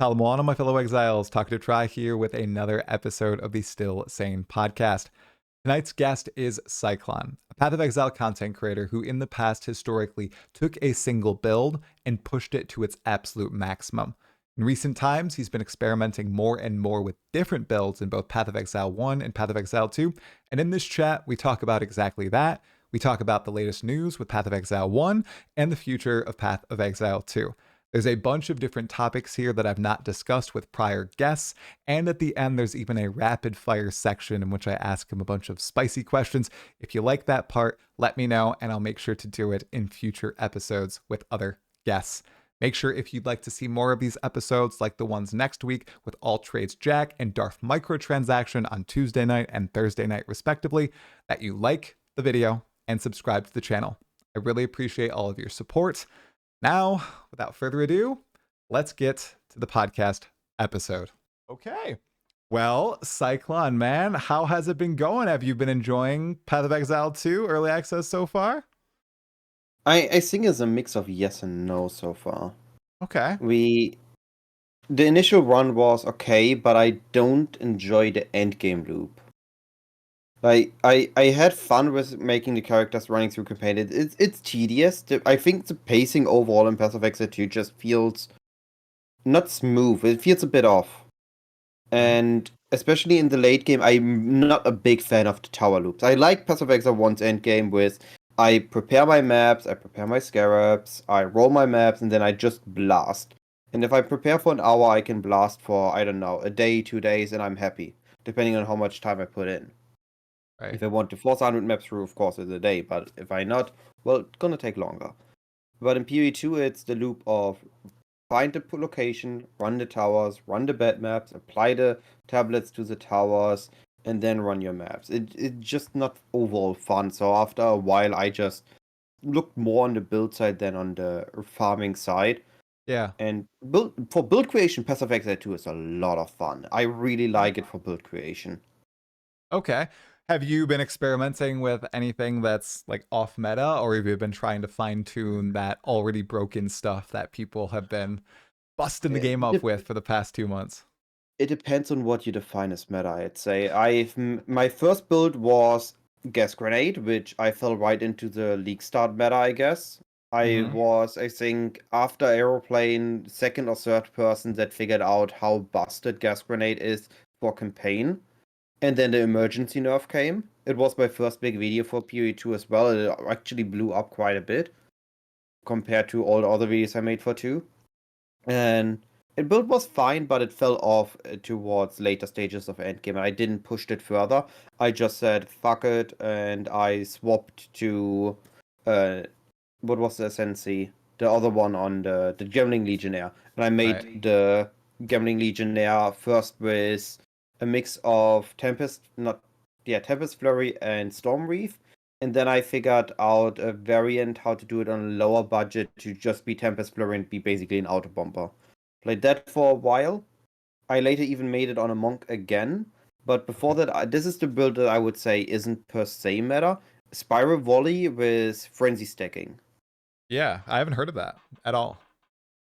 Talmon, my fellow exiles, Talkative Try here with another episode of the Still Sane podcast. Tonight's guest is Cyclon, a Path of Exile content creator who in the past historically took a single build and pushed it to its absolute maximum. In recent times, he's been experimenting more and more with different builds in both Path of Exile 1 and Path of Exile 2, and in this chat, we talk about exactly that. We talk about the latest news with Path of Exile 1 and the future of Path of Exile 2. There's a bunch of different topics here that I've not discussed with prior guests, and at the end there's even a rapid fire section in which I ask him a bunch of spicy questions. If you like that part, let me know and I'll make sure to do it in future episodes with other guests. Make sure if you'd like to see more of these episodes like the ones next week with All Trades Jack and Darth Microtransaction on Tuesday night and Thursday night respectively, that you like the video and subscribe to the channel. I really appreciate all of your support. Now, without further ado, let's get to the podcast episode. Okay. Well, Cyclon, man, how has it been going? Have you been enjoying Path of Exile 2 early access so far? I think it's a mix of yes and no so far. Okay. The initial run was okay, but I don't enjoy the endgame loop. Like I had fun with making the characters running through campaign. It's tedious. I think the pacing overall in Path of Exile 2 just feels not smooth. It feels a bit off. And especially in the late game, I'm not a big fan of the tower loops. I like Path of Exile 1's endgame with I prepare my maps, I prepare my scarabs, I roll my maps, and then I just blast. And if I prepare for an hour, I can blast for, I don't know, a day, 2 days, and I'm happy, depending on how much time I put in. Right. If I want to force 100 maps through, of course, it's a day, but if I not, well, it's gonna take longer. But in PoE2, it's the loop of find the location, run the towers, run the bed maps, apply the tablets to the towers, and then run your maps. It's just not overall fun. So after a while, I just looked more on the build side than on the farming side. Yeah. And for build creation, Path of Exile 2 is a lot of fun. I really like it for build creation. Okay. Have you been experimenting with anything that's like off meta, or have you been trying to fine tune that already broken stuff that people have been busting the game up with for the past 2 months? It depends on what you define as meta, I'd say. My first build was Gas Grenade, which I fell right into the League Start meta, I guess. I think, after Aeroplane, second or third person that figured out how busted Gas Grenade is for campaign. And then the emergency nerf came. It was my first big video for PoE2 as well. It actually blew up quite a bit compared to all the other videos I made for 2. And the build was fine, but it fell off towards later stages of Endgame, and I didn't push it further. I just said, fuck it, and I swapped to, what was the Sensi? The other one on the Gambling Legionnaire. And I made the Gambling Legionnaire first with a mix of Tempest Flurry and Storm Reef. And then I figured out a variant how to do it on a lower budget to just be Tempest Flurry and be basically an auto bomber. Played that for a while. I later even made it on a monk again. But before that, this is the build that I would say isn't per se meta. Spiral Volley with Frenzy stacking. Yeah, I haven't heard of that at all.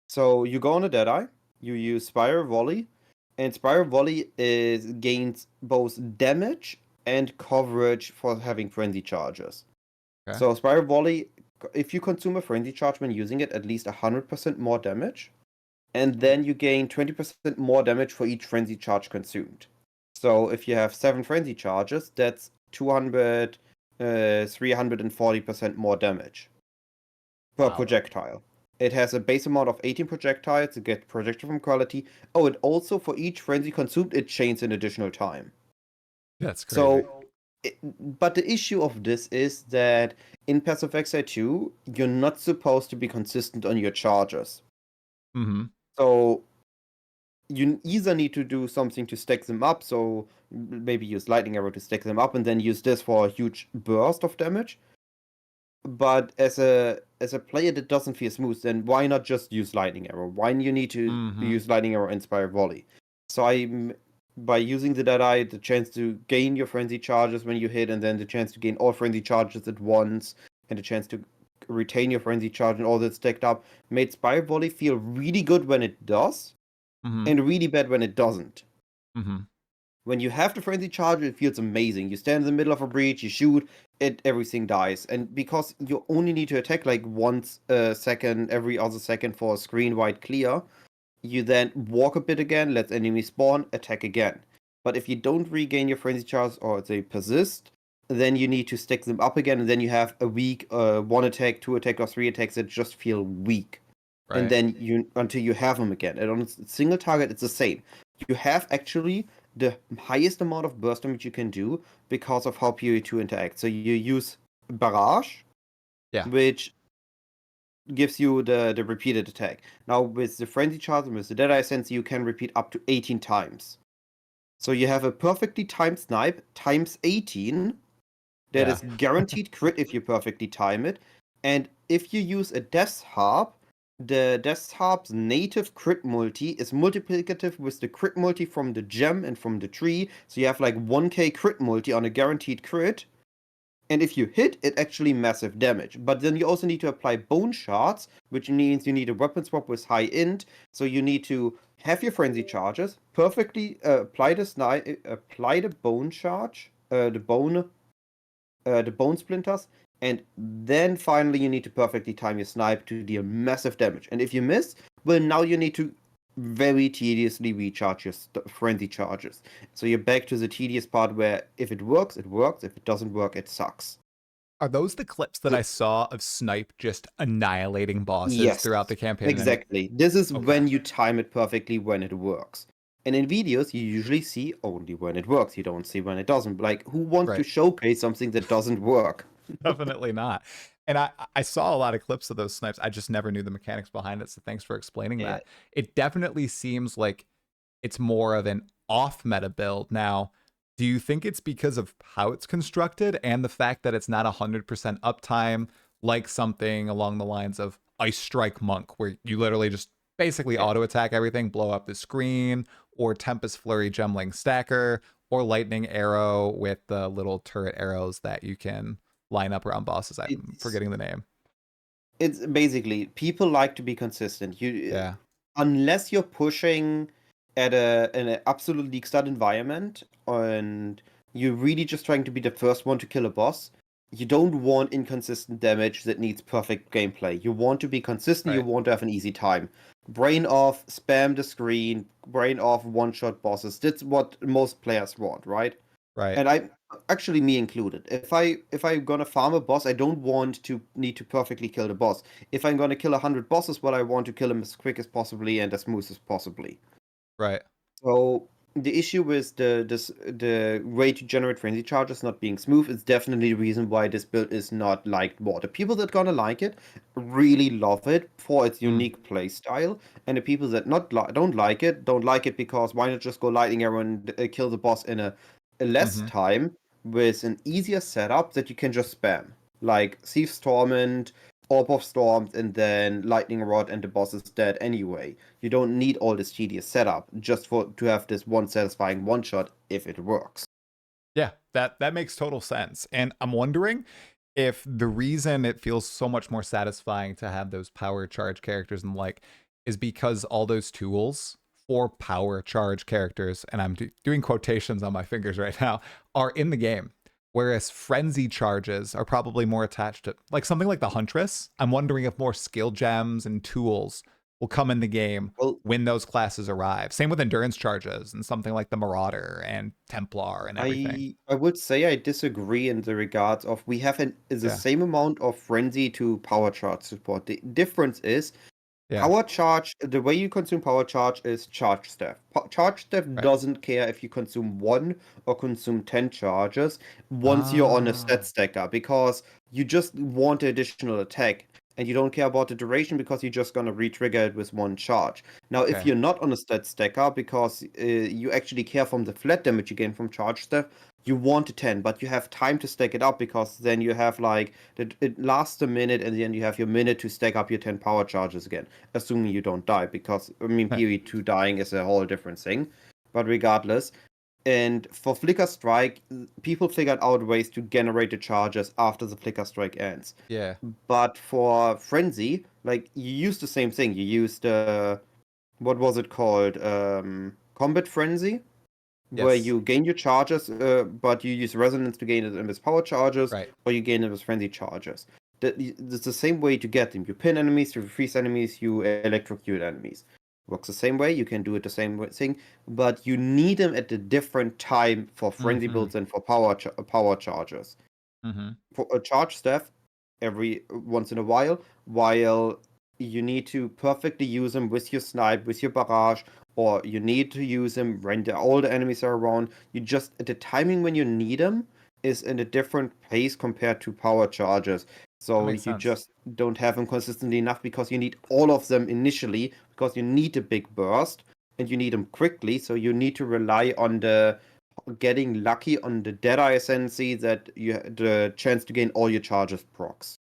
So you go on a Deadeye, you use Spiral Volley, and Spiral Volley gains both damage and coverage for having frenzy charges. Okay. So Spiral Volley, if you consume a frenzy charge when using it, at least 100% more damage. And then you gain 20% more damage for each frenzy charge consumed. So if you have 7 frenzy charges, that's 340% more damage per projectile. It has a base amount of 18 projectiles to get projectile from quality. Oh, and also for each frenzy consumed, it chains an additional time. That's crazy. So, but the issue of this is that in Path of Exile 2, you're not supposed to be consistent on your charges. Mm-hmm. So you either need to do something to stack them up, so maybe use Lightning Arrow to stack them up and then use this for a huge burst of damage. But as a player that doesn't feel smooth, then why not just use Lightning Arrow? Why do you need to use Lightning Arrow and Spiral Volley? So by using the Deadeye, the chance to gain your frenzy charges when you hit, and then the chance to gain all frenzy charges at once, and the chance to retain your frenzy charge and all that stacked up, made Spiral Volley feel really good when it does. Mm-hmm. and really bad when it doesn't. Mm-hmm. When you have the frenzy charge, it feels amazing. You stand in the middle of a breach, you shoot, everything dies. And because you only need to attack like once a second, every other second for a screen wide clear, you then walk a bit again, let enemies spawn, attack again. But if you don't regain your frenzy charge or they persist, then you need to stick them up again, and then you have a weak one attack, two attack, or three attacks that just feel weak. And Right. then you until you have them again. And on a single target, it's the same. You have actually the highest amount of burst damage you can do because of how PoE2 interacts. So you use Barrage, Yeah. which gives you the repeated attack. Now with the Frenzy Charge and with the Deadeye Sense, you can repeat up to 18 times. So you have a perfectly timed snipe times 18 that Yeah. is guaranteed crit if you perfectly time it. And if you use a Death Harp, the Death Harp's native crit multi is multiplicative with the crit multi from the gem and from the tree. So you have like 1k crit multi on a guaranteed crit. And if you hit, it actually massive damage. But then you also need to apply bone shards, which means you need a weapon swap with high int. So you need to have your frenzy charges, perfectly apply the bone charge, the bone splinters, and then finally you need to perfectly time your snipe to deal massive damage. And if you miss, well, now you need to very tediously recharge your frenzy charges. So you're back to the tedious part where if it works, it works. If it doesn't work, it sucks. Are those the clips that I saw of Snipe just annihilating bosses Yes, throughout the campaign? exactly. This is Okay. when you time it perfectly when it works. And in videos, you usually see only when it works. You don't see when it doesn't. Like, who wants to Right. showcase something that doesn't work? Definitely not. And I saw a lot of clips of those snipes. I just never knew the mechanics behind it. So thanks for explaining Yeah. that. It definitely seems like it's more of an off meta build. Now, do you think it's because of how it's constructed and the fact that it's not 100% uptime, like something along the lines of Ice Strike Monk, where you literally just basically Yeah. auto attack everything, blow up the screen, or Tempest Flurry Gemling Stacker, or Lightning Arrow with the little turret arrows that you can line up around bosses? I'm It's forgetting the name. it's basically people like to be consistent. Yeah. Unless you're pushing at an absolute league start environment and you're really just trying to be the first one to kill a boss, you don't want inconsistent damage that needs perfect gameplay. You want to be consistent, you Right. want to have an easy time. Brain off, spam the screen, brain off, one-shot bosses. That's what most players want, right? Right. And I actually me included. If I'm gonna farm a boss, I don't want to need to perfectly kill the boss. If I'm gonna kill 100 bosses, well, I want to kill them as quick as possibly and as smooth as possibly. Right. So the issue with the way to generate frenzy charges not being smooth is definitely the reason why this build is not liked more. The people that gonna like it really love it for its Mm. unique playstyle, and the people that don't like it because why not just go lightning arrow and kill the boss in a less Mm-hmm. time with an easier setup that you can just spam, like Thief's Torment, Orb of Storms, and then Lightning Rod, and the boss is dead anyway. You don't need all this tedious setup just to have this one satisfying one shot if it works. Yeah, that makes total sense. And I'm wondering if the reason it feels so much more satisfying to have those power charge characters and like is because all those tools for power charge characters, and I'm doing quotations on my fingers right now, are in the game. Whereas frenzy charges are probably more attached to like something like the Huntress. I'm wondering if more skill gems and tools will come in the game Well, when those classes arrive. Same with endurance charges and something like the Marauder and Templar and everything. I would say I disagree in the regards of we have the Yeah. same amount of frenzy to power charge support. The difference is Yeah. power charge, the way you consume power charge is charge staff. Charge staff Right. doesn't care if you consume 1 or consume 10 charges once you're on a Ah. stat stacker because you just want the additional attack and you don't care about the duration because you're just gonna re-trigger it with 1 charge. Now, if Okay. you're not on a stat stacker because you actually care from the flat damage you gain from charge staff, you want a 10, but you have time to stack it up because then you have like it lasts a minute and then you have your minute to stack up your 10 power charges again, assuming you don't die, because I mean PoE2 dying is a whole different thing. But regardless, and for Flicker Strike, people figured out ways to generate the charges after the Flicker Strike ends. Yeah. But for Frenzy, like you use the same thing. You use what was it called? Combat Frenzy, where Yes. you gain your charges, but you use resonance to gain it in with power charges, Right. or you gain it with frenzy charges. It's the same way to get them. You pin enemies, you freeze enemies, you electrocute enemies. Works the same way. You can do it the same thing, but you need them at a different time for frenzy Mm-hmm. builds and for power charges. Mm-hmm. For a charge staff every once in a while you need to perfectly use them with your snipe, with your barrage, or you need to use them when all the enemies are around. You just the timing when you need them is in a different pace compared to power charges. That So makes you sense. just don't have them consistently enough because you need all of them initially because you need a big burst and you need them quickly. So you need to rely on the getting lucky on the Deadeye Ascendancy that you the chance to gain all your charges procs.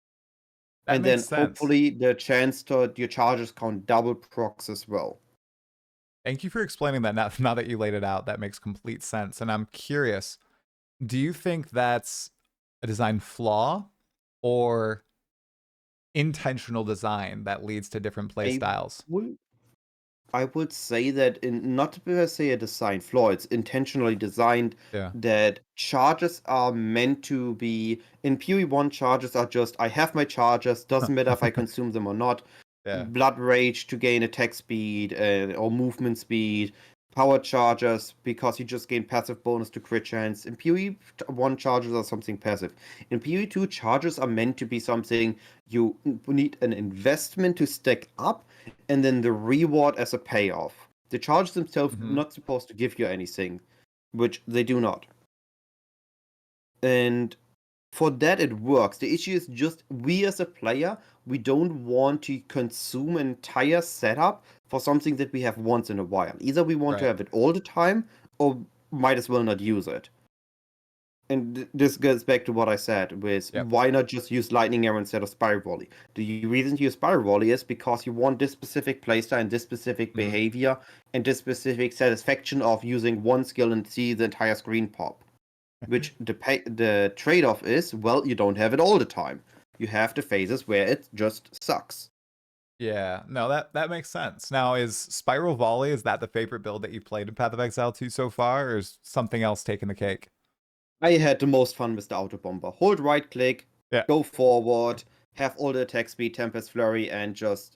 That And makes then sense. hopefully the chance to your charges count double procs as well. Thank you for explaining that. Now that you laid it out, that makes complete sense. And I'm curious, do you think that's a design flaw or intentional design that leads to different play I styles? would I would say that in not per se a design flaw, it's intentionally designed Yeah. that charges are meant to be in PoE1 charges are just I have my charges, doesn't matter if I consume them or not. Yeah. Blood Rage to gain attack speed or movement speed, power charges because you just gain passive bonus to crit chance. In PoE1 charges are something passive. In PoE2 charges are meant to be something you need an investment to stack up and then the reward as a payoff. The charges themselves Mm-hmm. not supposed to give you anything, which they do not. And for that it works. The issue is just we as a player, we don't want to consume an entire setup for something that we have once in a while. Either we want to Right. have it all the time or might as well not use it. And this goes back to what I said with Yep. why not just use Lightning Arrow instead of Spiral Volley? The reason to use Spiral Volley is because you want this specific playstyle and this specific Mm-hmm. behavior and this specific satisfaction of using one skill and see the entire screen pop. Which the trade-off is, well, you don't have it all the time. You have the phases where it just sucks. Yeah. No, that makes sense. Now, is Spiral Volley, is that the favorite build that you played in Path of Exile 2 so far, or is something else taking the cake? I had the most fun with the auto bomber. Hold right click, Yeah. go forward, have all the attack speed, Tempest Flurry, and just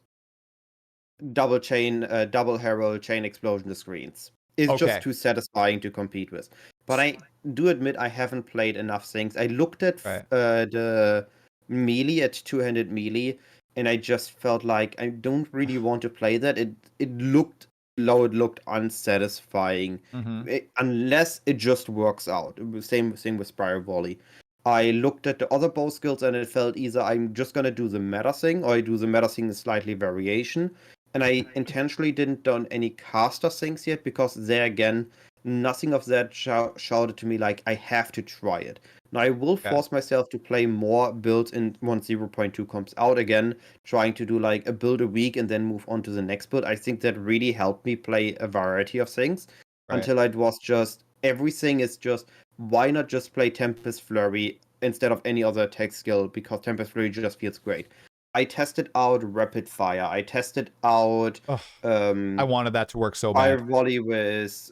double chain, double herald, chain explosion the screens. It's just Okay. too satisfying to compete with. But I do admit I haven't played enough things. I looked at Right. the melee at two-handed melee, and I just felt like I don't really want to play that. It looked low, it looked unsatisfying, Mm-hmm. unless it just works out. Same thing with Spiral Volley. I looked at the other bow skills and it felt either I'm just gonna do the meta thing or I do the meta thing in slightly variation. And I intentionally didn't done any caster things yet because there again, nothing of that shouted to me like I have to try it. Now I will Yeah. force myself to play more builds in once 0.2 comes out again, trying to do like a build a week and then move on to the next build. I think that really helped me play a variety of things Right. until it was just everything is just why not just play Tempest Flurry instead of any other attack skill because Tempest Flurry just feels great. I tested out Rapid Fire. I tested out Ugh, I wanted that to work so Fire bad. Volley with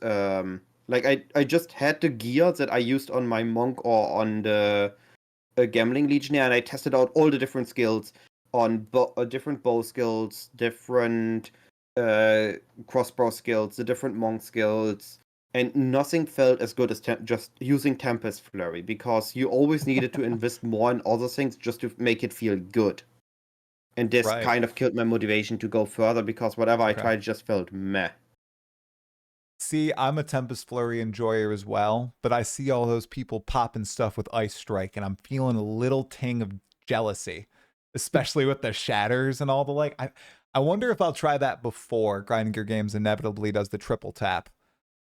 like I just had the gear that I used on my monk or on the Gambling Legionnaire, and I tested out all the different skills on different bow skills, different uh, crossbow skills, the different monk skills, and nothing felt as good as just using Tempest Flurry because you always needed to invest more in other things just to make it feel good. And this Right. kind of killed my motivation to go further because whatever I Okay. tried just felt meh. See, I'm a Tempest Flurry enjoyer as well, but I see all those people popping stuff with Ice Strike, and I'm feeling a little ting of jealousy, especially with the shatters and all the like. I wonder if I'll try that before Grinding Gear Games inevitably does the triple tap.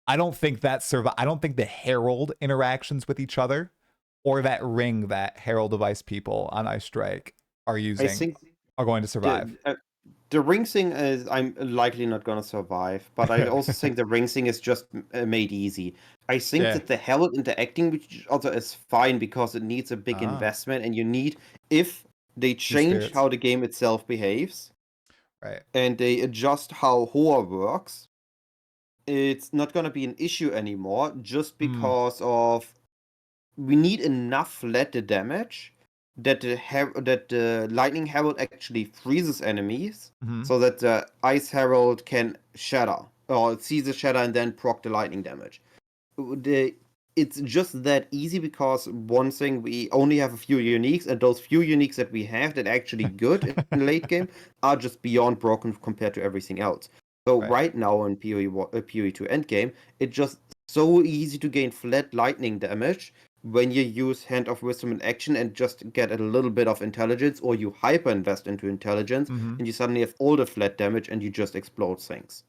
I don't think that I don't think the Herald interactions with each other or that ring that Herald of Ice people on Ice Strike are I using think are going to the survive. the ring thing is I'm likely not gonna survive, but I also think the ring thing is just made easy. I think Yeah. that the Herald interacting with each other is fine because it needs a big Ah, investment, and you need if they two change spirits. how the game itself behaves, Right. and they adjust how Hoa works, it's not going to be an issue anymore just Mm. because of we need enough flat damage that the Lightning Herald actually freezes enemies Mm-hmm. so that the Ice Herald can shatter or see the shatter and then proc the lightning damage. It's just that easy because one thing, we only have a few uniques, and those few uniques that we have that are actually good in late game are just beyond broken compared to everything else. So Right. right now in PoE2 Endgame, it's just so easy to gain flat lightning damage when you use Hand of Wisdom in action and just get a little bit of intelligence, or you hyper invest into intelligence, Mm-hmm. and you suddenly have all the flat damage and you just explode things.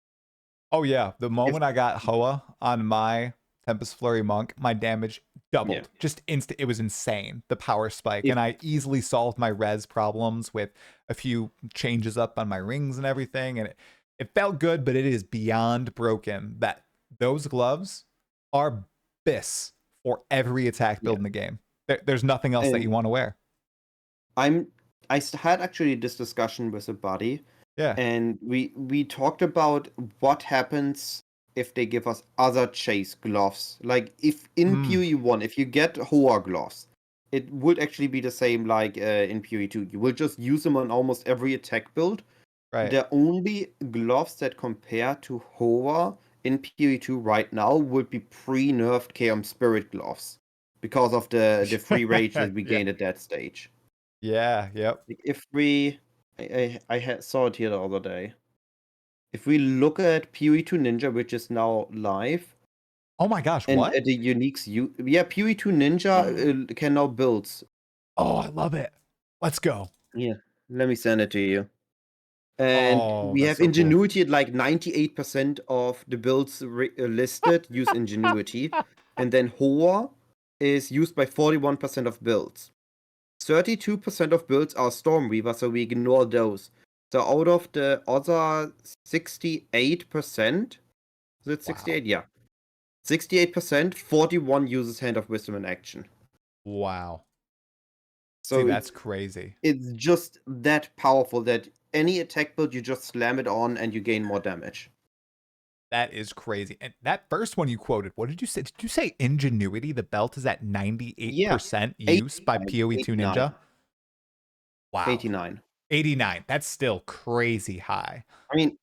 Oh yeah, the If moment I got Hoa on my Tempest Flurry Monk, my damage yeah, doubled. Just instant. It was insane. The power spike, if and I easily solved my res problems with a few changes up on my rings and everything, and it felt good. But it is beyond broken that those gloves are bis for every attack yeah, build in the game. There's nothing else that and you want to wear. I'm had actually this discussion with a buddy, Yeah. and we talked about what happens if they give us other chase gloves. Like if in Mm, PoE1, if you get Hoa gloves, it would actually be the same like in PoE2. You will just use them on almost every attack build. right. The only gloves that compare to Hoa in PoE2 right now would be pre-nerfed Chaos Spirit gloves because of the free rage that we Yeah. gained at that stage. Yeah. Yep. Like if we, saw it here the other day. If we look at PoE2 Ninja, which is now live, Oh my gosh. and What? the uniques, yeah, PoE2 Ninja can now build. Oh, I love it. Let's go. Yeah, let me send it to you. And Oh, we that's have so cool. Ingenuity at like 98% of the builds listed use Ingenuity, and then Hoa is used by 41% of builds. 32% of builds are Stormweaver, so we ignore those. So out of the other 68%, is it Wow. 68? Yeah. 68%, 41 uses Hand of Wisdom in action. Wow. See, So that's crazy. it's just that powerful that any attack build, you just slam it on and you gain more damage. That is crazy. And that first one you quoted, what did you say? Did you say Ingenuity? The belt is at Yeah. 98% use by 89. PoE2 Ninja? 89. Wow. 89. 89. That's still crazy high. I mean,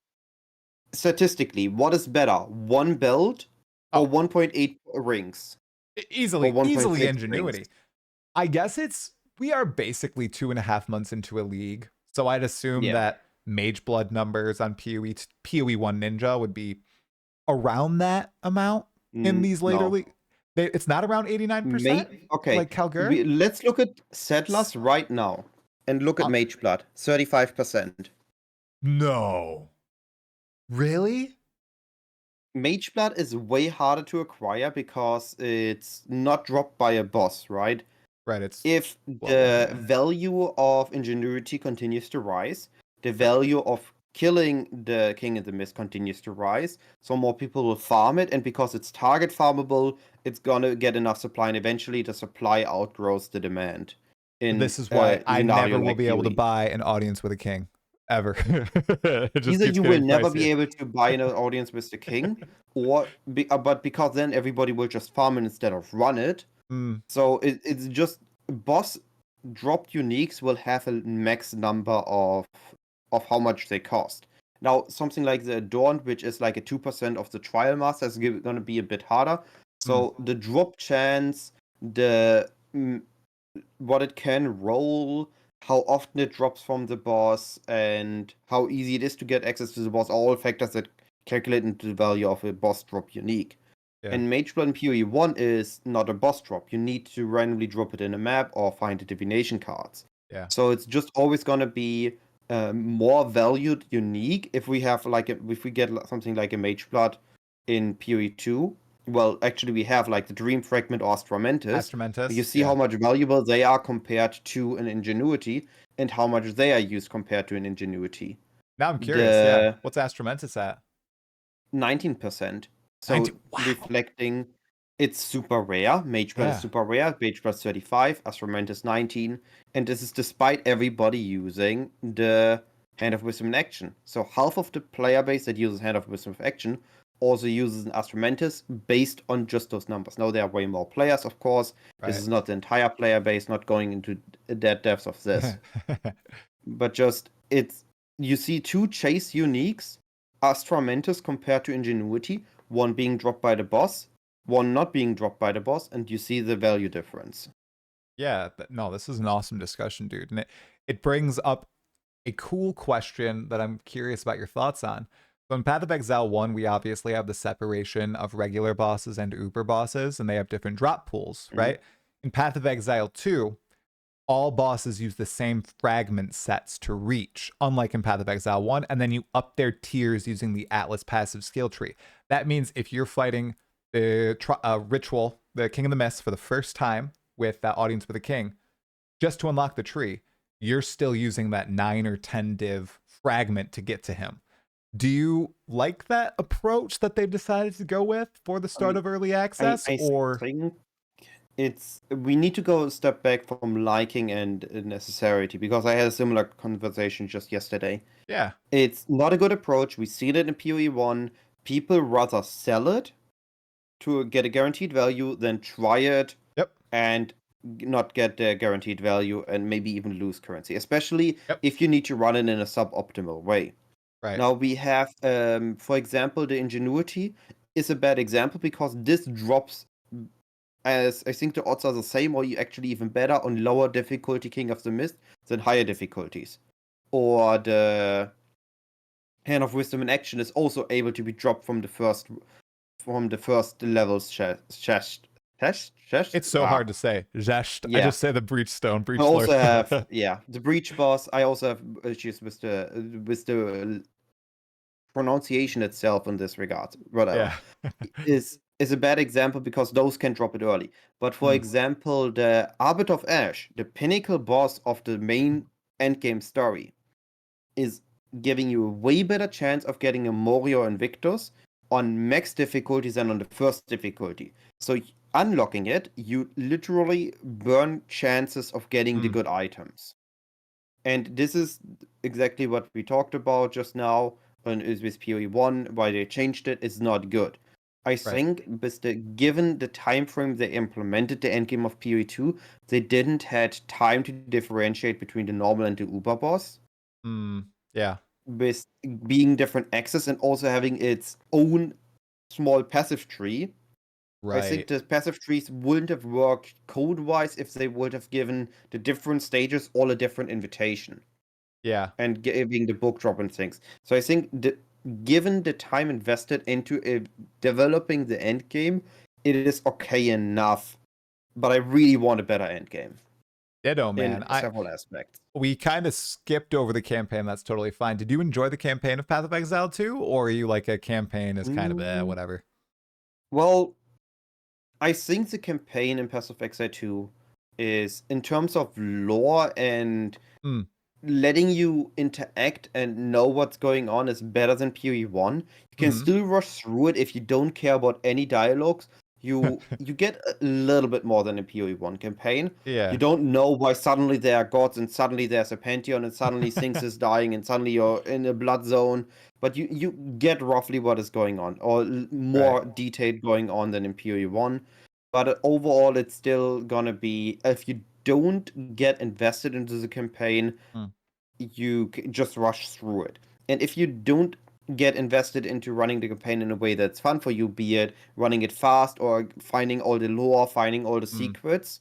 statistically, what is better? One build or Oh, 1.8 rings? Or easily 1.6 rings? Ingenuity. I guess we are basically 2.5 months into a league. So I'd assume Yeah. that Mage Blood numbers on PoE1 Ninja would be around that amount in these later No. leagues. It's not around 89% Okay. like Calgary? Let's look at Settlers right now and look at Uh, Mage Blood. 35%. no. Really? Mage Blood is way harder to acquire because it's not dropped by a boss, right? Right, it's If global. the Yeah. value of Ingenuity continues to rise, the value of killing the King in the Mist continues to rise, so more people will farm it, and because it's target farmable, it's gonna get enough supply, and eventually the supply outgrows the demand in This is why a I scenario never will like be able to PoE. buy an audience with a king ever. It just Either keeps you will getting never be pricier. able to buy an audience with the King, but because then everybody will just farm it instead of run it. Mm, So it's just boss dropped uniques will have a max number of how much they cost. Now something like the Adorned, which is like a 2% of the trial master, is gonna be a bit harder. mm. So the drop chance, the what it can roll, how often it drops from the boss, and how easy it is to get access to the boss are all factors that calculate into the value of a boss drop unique. Yeah. And Mage Blood in PoE1 is not a boss drop. You need to randomly drop it in a map or find the divination cards. Yeah. So it's just always gonna be more valued unique if we have if we get something like a Mage Blood in PoE2. Well, actually, we have like the Dream Fragment or Astramentus. You Astramentus. see Yeah. how much valuable they are compared to an Ingenuity, and how much they are used compared to an Ingenuity. Now I'm curious. Yeah. The What's Astramentus at? 19%. 90. So Wow. reflecting it's super rare. Mage Blood is Yeah. super rare. Mage Blood 35, Astrament is 19. And this is despite everybody using the Hand of Wisdom in Action. So half of the player base that uses Hand of Wisdom of Action also uses an Astromantis based on just those numbers. Now there are way more players, of course. This Right. is not the entire player base, not going into that depth of this. But just you see two chase uniques, Astromantis compared to Ingenuity, one being dropped by the boss, one not being dropped by the boss, and you see the value difference. Yeah, no, this is an awesome discussion, dude. And it brings up a cool question that I'm curious about your thoughts on. So in Path of Exile 1, we obviously have the separation of regular bosses and uber bosses, and they have different drop pools, Mhm. right? In Path of Exile 2, all bosses use the same fragment sets to reach, unlike in Path of Exile 1, and then you up their tiers using the Atlas passive skill tree. That means if you're fighting the ritual, the King of the Mist, for the first time with that Audience with a King, just to unlock the tree, you're still using that 9 or 10 div fragment to get to him. Do you like that approach that they've decided to go with for the start of early access? I Or think we need to go a step back from liking and necessity, because I had a similar conversation just yesterday. yeah, It's not a good approach. We've seen it in PoE1. People rather sell it to get a guaranteed value than try it yep, and not get the guaranteed value and maybe even lose currency, especially yep, if you need to run it in a suboptimal way. right, Now we have, for example, the Ingenuity is a bad example because this drops, as I think the odds are the same, or actually even better on lower difficulty King of the Mist than higher difficulties. Or the Hand of Wisdom in Action is also able to be dropped from the first levels chest. it's so hard to say. Zesht. I Yeah. just say the Breachstone, I Breach also Lord. have the Breach boss. I also have issues with the pronunciation itself in this regard. Whatever. Yeah. Is a bad example because those can drop it early. But for Mm, example, the Arbiter of Ash, the pinnacle boss of the main endgame story, is giving you a way better chance of getting a Morio Invictus on max difficulties than on the first difficulty. So unlocking it, you literally burn chances of getting the mm, good items. And this is exactly what we talked about just now on is with PoE1, why they changed it, it's not good. I right. think given the time frame they implemented the endgame of PoE2, they didn't had time to differentiate between the normal and the Uber boss, Yeah. with being different axes and also having its own small passive tree. I think Right. the passive trees wouldn't have worked code-wise if they would have given the different stages all a different invitation Yeah. and giving the book drop and things. So I think given the time invested into developing the end game, it is okay enough. But I really want a better end game Ditto, in man. several aspects. We kind of skipped over the campaign. That's totally fine. Did you enjoy the campaign of Path of Exile 2? Or are you like a campaign is kind of Mm, whatever? well, I think the campaign in Path of Exile 2 is, in terms of lore and Mm, letting you interact and know what's going on, is better than PoE1. You can mm-hmm. still rush through it if you don't care about any dialogues. You get a little bit more than a PoE1 campaign. You Yeah. don't know why suddenly there are gods and suddenly there's a pantheon and suddenly things is dying and suddenly you're in a blood zone. But you get roughly what is going on, or Right. more detailed going on than in PoE1. But overall, it's still gonna be, if you don't get invested into the campaign, Mm, you just rush through it. And if you don't get invested into running the campaign in a way that's fun for you, be it running it fast or finding all the lore, finding all the mm, secrets,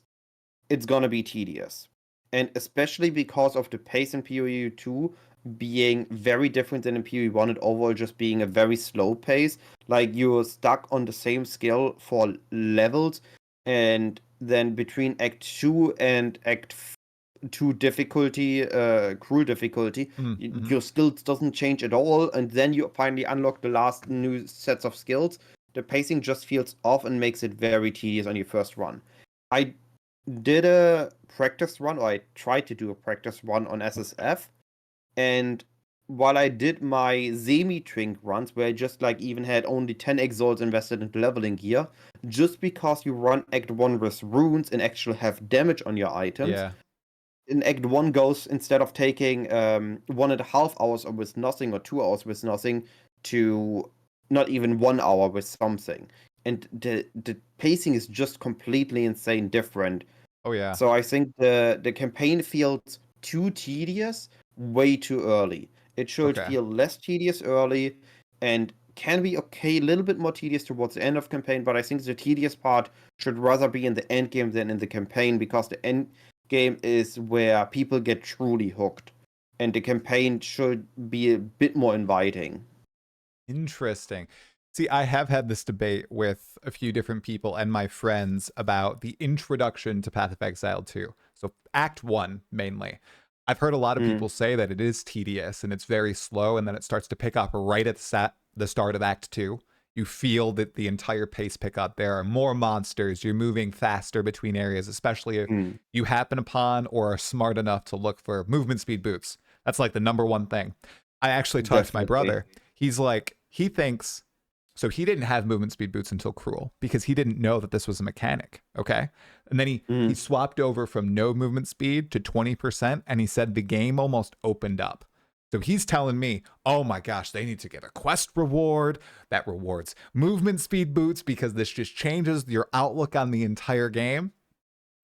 it's gonna be tedious. And especially because of the pace in PoE2 being very different than in PoE1, and overall just being a very slow pace. Like you're stuck on the same skill for levels, and then between Act 2 and Act 2 difficulty, cruel difficulty, mm-hmm. your skills doesn't change at all, and then you finally unlock the last new sets of skills. The pacing just feels off and makes it very tedious on your first run. I did a practice run, or I tried to do a practice run on SSF, and while I did my semi-twink runs, where I just like even had only 10 exalts invested into leveling gear, just because you run Act 1 with runes and actually have damage on your items, Yeah. in Act 1 goes, instead of taking 1.5 hours with nothing or 2 hours with nothing, to not even 1 hour with something. And the pacing is just completely insane different. Oh yeah. So I think the campaign feels too tedious way too early. It should Okay. feel less tedious early and can be okay, a little bit more tedious towards the end of campaign, but I think the tedious part should rather be in the end game than in the campaign, because the end game is where people get truly hooked, and the campaign should be a bit more inviting. Interesting. See, I have had this debate with a few different people and my friends about the introduction to Path of Exile 2. So, Act 1 mainly. I've heard a lot of Mm, people say that it is tedious and it's very slow, and then it starts to pick up right at the start of Act 2. You feel that the entire pace pick up. There are more monsters. You're moving faster between areas, especially if mm, you happen upon or are smart enough to look for movement speed boots. That's like the number one thing. I actually talked to my definitely. brother. He's like, he thinks, so he didn't have movement speed boots until Cruel because he didn't know that this was a mechanic. Okay. And then he Mm, swapped over from no movement speed to 20%. And he said the game almost opened up. So he's telling me, oh my gosh, they need to get a quest reward that rewards movement speed boots because this just changes your outlook on the entire game.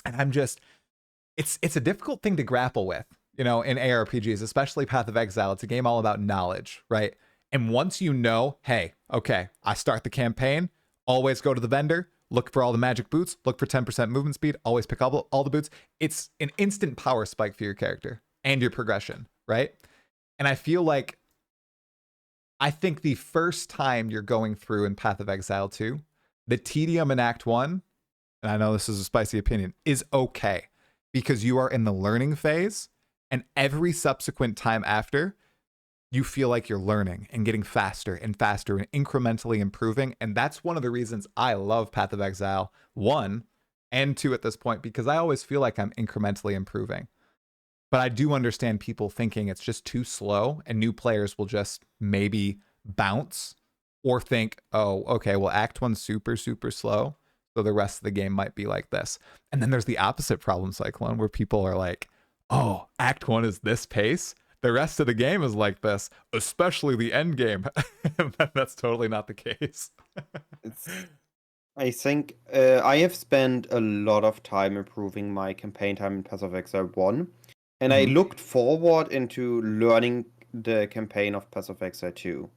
And I'm just, it's a difficult thing to grapple with, you know, in ARPGs, especially Path of Exile. It's a game all about knowledge, right? And once you know, hey, okay, I start the campaign, always go to the vendor, look for all the magic boots, look for 10% movement speed, always pick up all the boots. It's an instant power spike for your character and your progression, right? And I feel like I think the first time you're going through in Path of Exile 2, the tedium in Act 1, and I know this is a spicy opinion, is okay because you are in the learning phase, and every subsequent time after, you feel like you're learning and getting faster and faster and incrementally improving. And that's one of the reasons I love Path of Exile 1 and 2 at this point, because I always feel like I'm incrementally improving. But I do understand people thinking it's just too slow, and new players will just maybe bounce or think, oh, okay, well, Act 1's super, super slow. So the rest of the game might be like this. And then there's the opposite problem, Cyclone, where people are like, oh, Act 1 is this pace. The rest of the game is like this, especially the end game. That's totally not the case. it's I think I have spent a lot of time improving my campaign time in Path of Exile 1, and I Mm-hmm. looked forward into learning the campaign of Path of Exile 2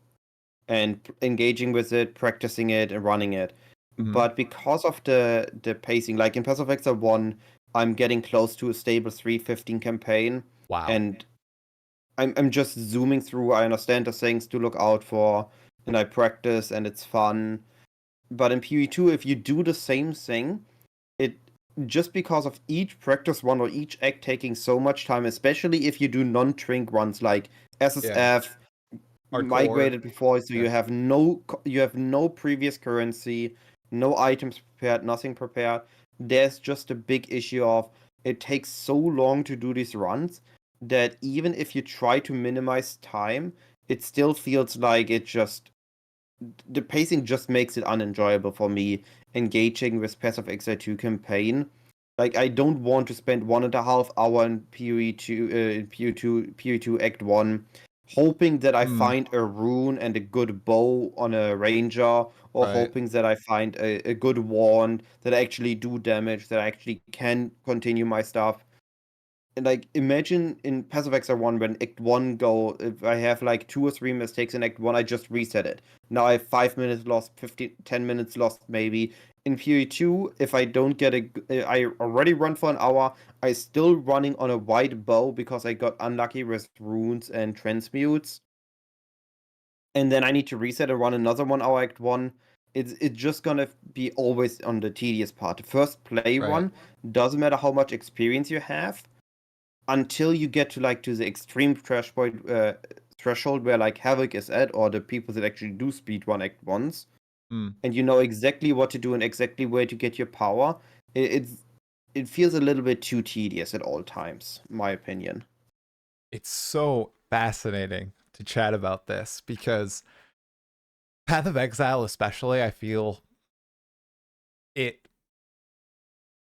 and engaging with it, practicing it, and running it. Mm-hmm. But because of the pacing, like in Path of Exile 1, I'm getting close to a stable 315 campaign, Wow. and I'm just zooming through. I understand the things to look out for, and I practice, and it's fun. But in PoE2, if you do the same thing, it just because of each practice run or each act taking so much time, especially if you do non-trink runs like Yeah. SSF, Hardcore. migrated before, so Yeah. you have no previous currency, no items prepared, nothing prepared. There's just a big issue of it takes so long to do these runs that even if you try to minimize time, it still feels like the pacing just makes it unenjoyable for me engaging with Path of Exile 2 campaign. Like, I don't want to spend 1.5 hour in PoE2, PoE2 Act 1, hoping that I Mm, find a rune and a good bow on a ranger, or right. hoping that I find a good wand that actually do damage, that I actually can continue my stuff. And like, imagine in Path of Exile 1 when Act 1 go, if I have like 2 or 3 mistakes in Act 1, I just reset it. Now I have 5 minutes lost, 15, 10 minutes lost maybe. In PoE2, if I don't get I already run for an hour, I still running on a white bow because I got unlucky with runes and transmutes. And then I need to reset and run another 1 hour Act 1. It's just gonna be always on the tedious part. The first play Right. run, doesn't matter how much experience you have, until you get to like to the extreme threshold where like Havoc is at, or the people that actually do speedrun Act Ones, Mm. and you know exactly what to do and exactly where to get your power. It feels a little bit too tedious at all times, in my opinion. It's so fascinating to chat about this because Path of Exile, especially, I feel it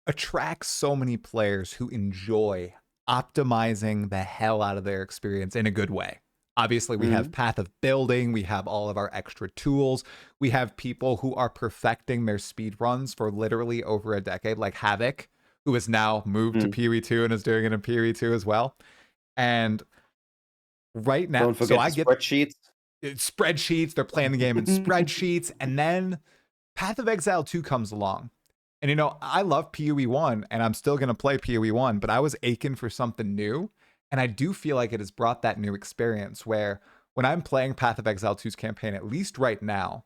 attracts so many players who enjoy optimizing the hell out of their experience in a good way. Obviously, we have Path of Building, we have all of our extra tools, we have people who are perfecting their speed runs for literally over a decade, like Havoc, who has now moved to PoE2 and is doing it in PoE2 as well. And right now, Don't forget the spreadsheets. Spreadsheets, they're playing the game in spreadsheets, and then Path of Exile 2 comes along. And you know, I love PoE 1 and I'm still going to play PoE 1, but I was aching for something new. And I do feel like it has brought that new experience where when I'm playing Path of Exile 2's campaign, at least right now,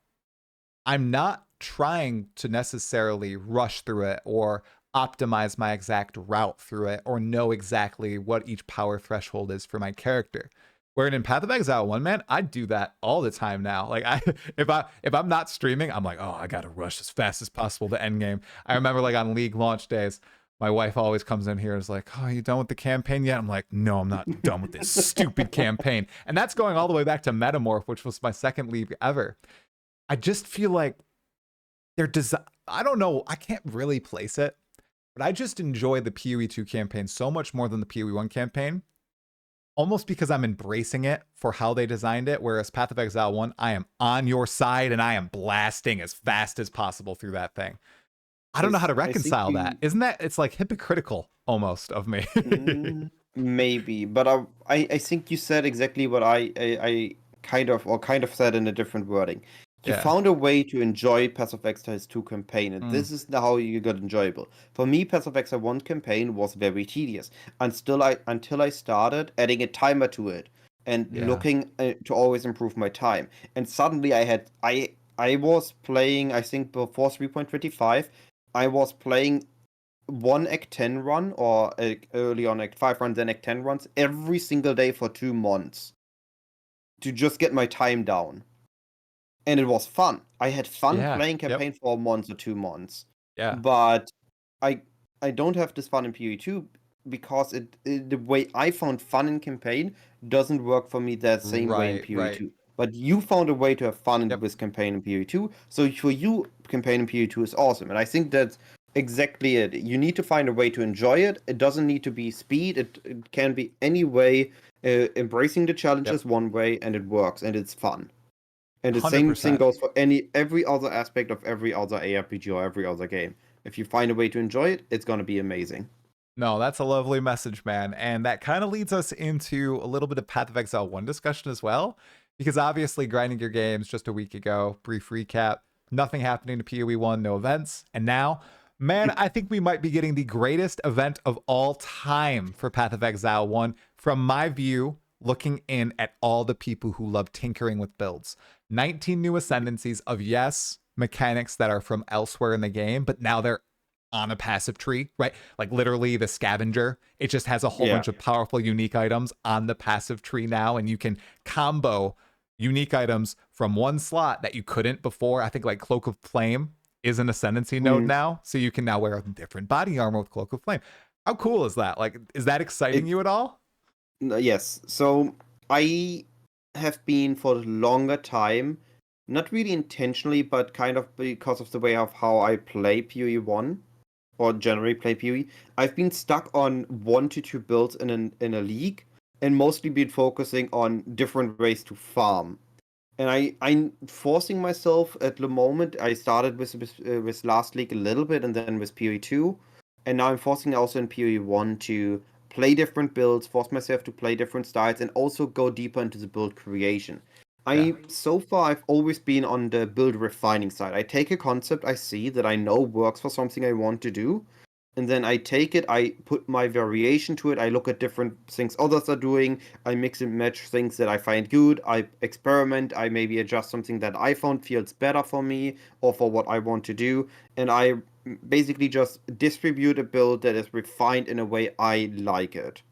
I'm not trying to necessarily rush through it or optimize my exact route through it or know exactly what each power threshold is for my character. Where in Path of Exile 1, man, I do that all the time now. Like if I'm not streaming, I'm like, oh, I gotta rush as fast as possible to Endgame. I remember like on League launch days, my wife always comes in here and is like, oh, you done with the campaign yet? I'm like, no, I'm not done with this stupid campaign. And that's going all the way back to Metamorph, which was my second League ever. I just feel like they're I don't know, I can't really place it, but I just enjoy the PoE2 campaign so much more than the PoE1 campaign. Almost because I'm embracing it for how they designed it, whereas Path of Exile 1, I am on your side and I am blasting as fast as possible through that thing. I don't know how to reconcile that. Isn't that, it's like hypocritical almost of me. Maybe, but I think you said exactly what I kind of said in a different wording. You found a way to enjoy Path of Exile 2 campaign, and this is how you got enjoyable. For me, Path of Exile 1 campaign was very tedious until I started adding a timer to it and looking to always improve my time. And suddenly I was playing, I think before 3.25, I was playing one Act 10 run or early on Act 5 runs, then Act 10 runs every single day for 2 months to just get my time down. And it was fun. I had fun playing campaign for a month or 2 months. Yeah. But I don't have this fun in PoE2 because the way I found fun in campaign doesn't work for me that same way in PoE2. Right. But you found a way to have fun with campaign in PoE2. So for you, campaign in PoE2 is awesome. And I think that's exactly it. You need to find a way to enjoy it. It doesn't need to be speed. It can be any way. Embracing the challenges one way, and it works, and it's fun. And the 100%. Same thing goes for every other aspect of every other ARPG or every other game. If you find a way to enjoy it, it's going to be amazing. No, that's a lovely message, man. And that kind of leads us into a little bit of Path of Exile 1 discussion as well. Because obviously, grinding your games just a week ago, brief recap, nothing happening to PoE 1, no events. And now, man, I think we might be getting the greatest event of all time for Path of Exile 1. From my view, looking in at all the people who love tinkering with builds. 19 new ascendancies of, yes, mechanics that are from elsewhere in the game, but now they're on a passive tree, right? Like literally the scavenger, it just has a whole bunch of powerful unique items on the passive tree now, and you can combo unique items from one slot that you couldn't before. I think like Cloak of Flame is an ascendancy node now, so you can now wear a different body armor with Cloak of Flame. How cool is that? Like, is that exciting you at all? Yes. So I have been for a longer time, not really intentionally, but kind of because of the way of how I play PoE 1 or generally play PoE. I've been stuck on 1 to 2 builds in a league, and mostly been focusing on different ways to farm. And I'm forcing myself at the moment. I started with last league a little bit, and then with PoE 2, and now I'm forcing also in PoE 1 to play different builds, force myself to play different styles, and also go deeper into the build creation. So far, I've always been on the build refining side. I take a concept I see that I know works for something I want to do, and then I take it, I put my variation to it, I look at different things others are doing, I mix and match things that I find good, I experiment, I maybe adjust something that I found feels better for me or for what I want to do, and I basically just distribute a build that is refined in a way I like it.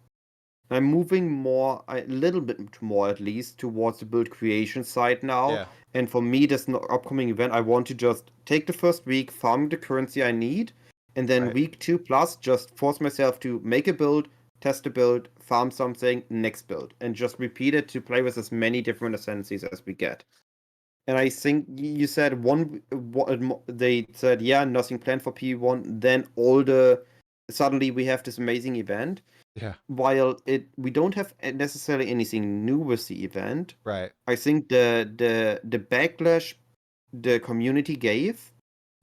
I'm moving more, a little bit more at least, towards the build creation side now. And for me, this upcoming event, I want to just take the first week, farm the currency I need, and then week 2 plus, just force myself to make a build, test a build, farm something, next build, and just repeat it to play with as many different ascendancies as we get. And I think you said they said, nothing planned for P1. Then suddenly we have this amazing event. Yeah. while we don't have necessarily anything new with the event, Right. I think the backlash the community gave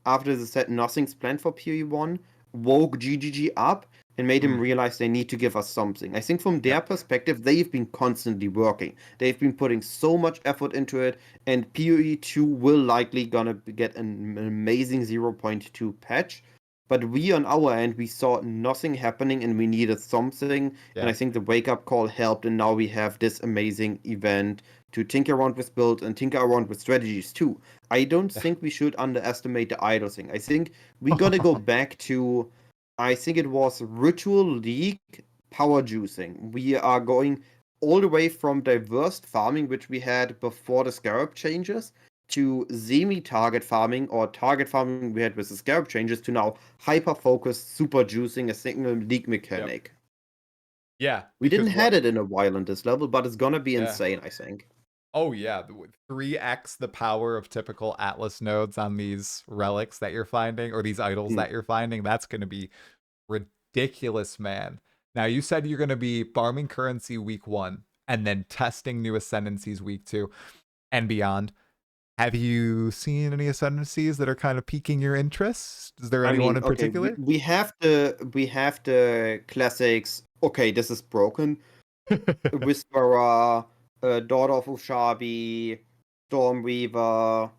after they said nothing's planned for PoE1 woke GGG up and made them realize they need to give us something. I think from their Yep. perspective, they've been constantly working. They've been putting so much effort into it, and PoE2 will likely gonna get an amazing 0.2 patch. But we on our end, we saw nothing happening and we needed something. And Yeah. I think the wake up call helped, and now we have this amazing event to tinker around with builds and tinker around with strategies too. I don't think we should underestimate the idol thing. I think we gotta go back to, I think it was Ritual League power juicing. We are going all the way from diverse farming, which we had before the scarab changes, to semi-target farming or target farming we had with the scarab changes, to now hyper-focused super juicing, a single league Yep. mechanic. Yeah. We didn't Because had what? it in a while on this level, but it's gonna be Yeah. insane, I think. Oh yeah, 3x the power of typical Atlas nodes on these relics that you're finding, or these idols Mm. that you're finding. That's going to be ridiculous, man. Now you said you're going to be farming currency week 1 and then testing new ascendancies week 2 and beyond. Have you seen any ascendancies that are kind of piquing your interest? Is there I anyone mean, in okay, particular? we have the classics. Okay, this is broken. Whisperer, Daughter of Ushabi, Stormweaver.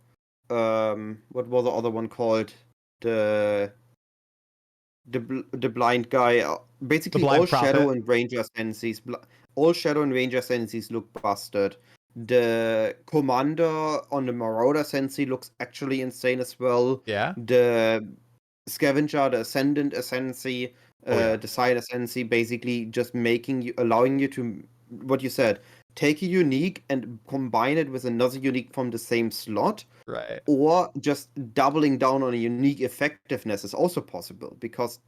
What was the other one called? The the blind guy. The Basically, all blind Shadow prophet. and Ranger ascendancies. All Shadow and Ranger ascendancies look busted. The commander on the Marauder ascendancy looks actually insane as well. Yeah. The Scavenger, the Ascendant ascendancy, Oh yeah. the Side ascendancy, basically just allowing you to, what you said, take a unique and combine it with another unique from the same slot, Right. or just doubling down on a unique effectiveness is also possible, because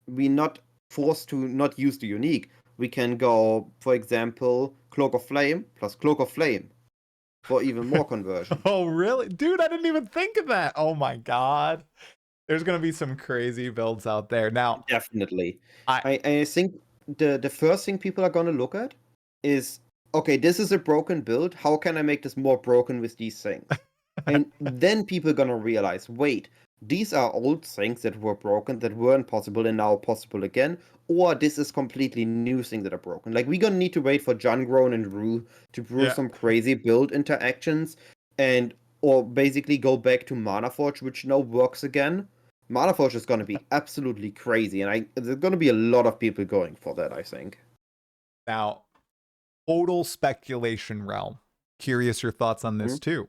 we're not forced to not use the unique. We can go, for example, Cloak of Flame plus Cloak of Flame for even more conversion. Oh really? Dude, I didn't even think of that. Oh my god. There's going to be some crazy builds out there. Now, Definitely. I I think the first thing people are gonna look at is, okay, this is a broken build. How can I make this more broken with these things? And then people are gonna realize, wait, these are old things that were broken, that weren't possible and now possible again, or this is completely new things that are broken. Like, we're gonna need to wait for Jungrown and Rue to brew yeah. some crazy build interactions, and or basically go back to Mana Forge, which now works again. Mana Forge is going to be absolutely crazy, and there's going to be a lot of people going for that, I think. Now, total speculation realm. Curious your thoughts on this Mhm. too.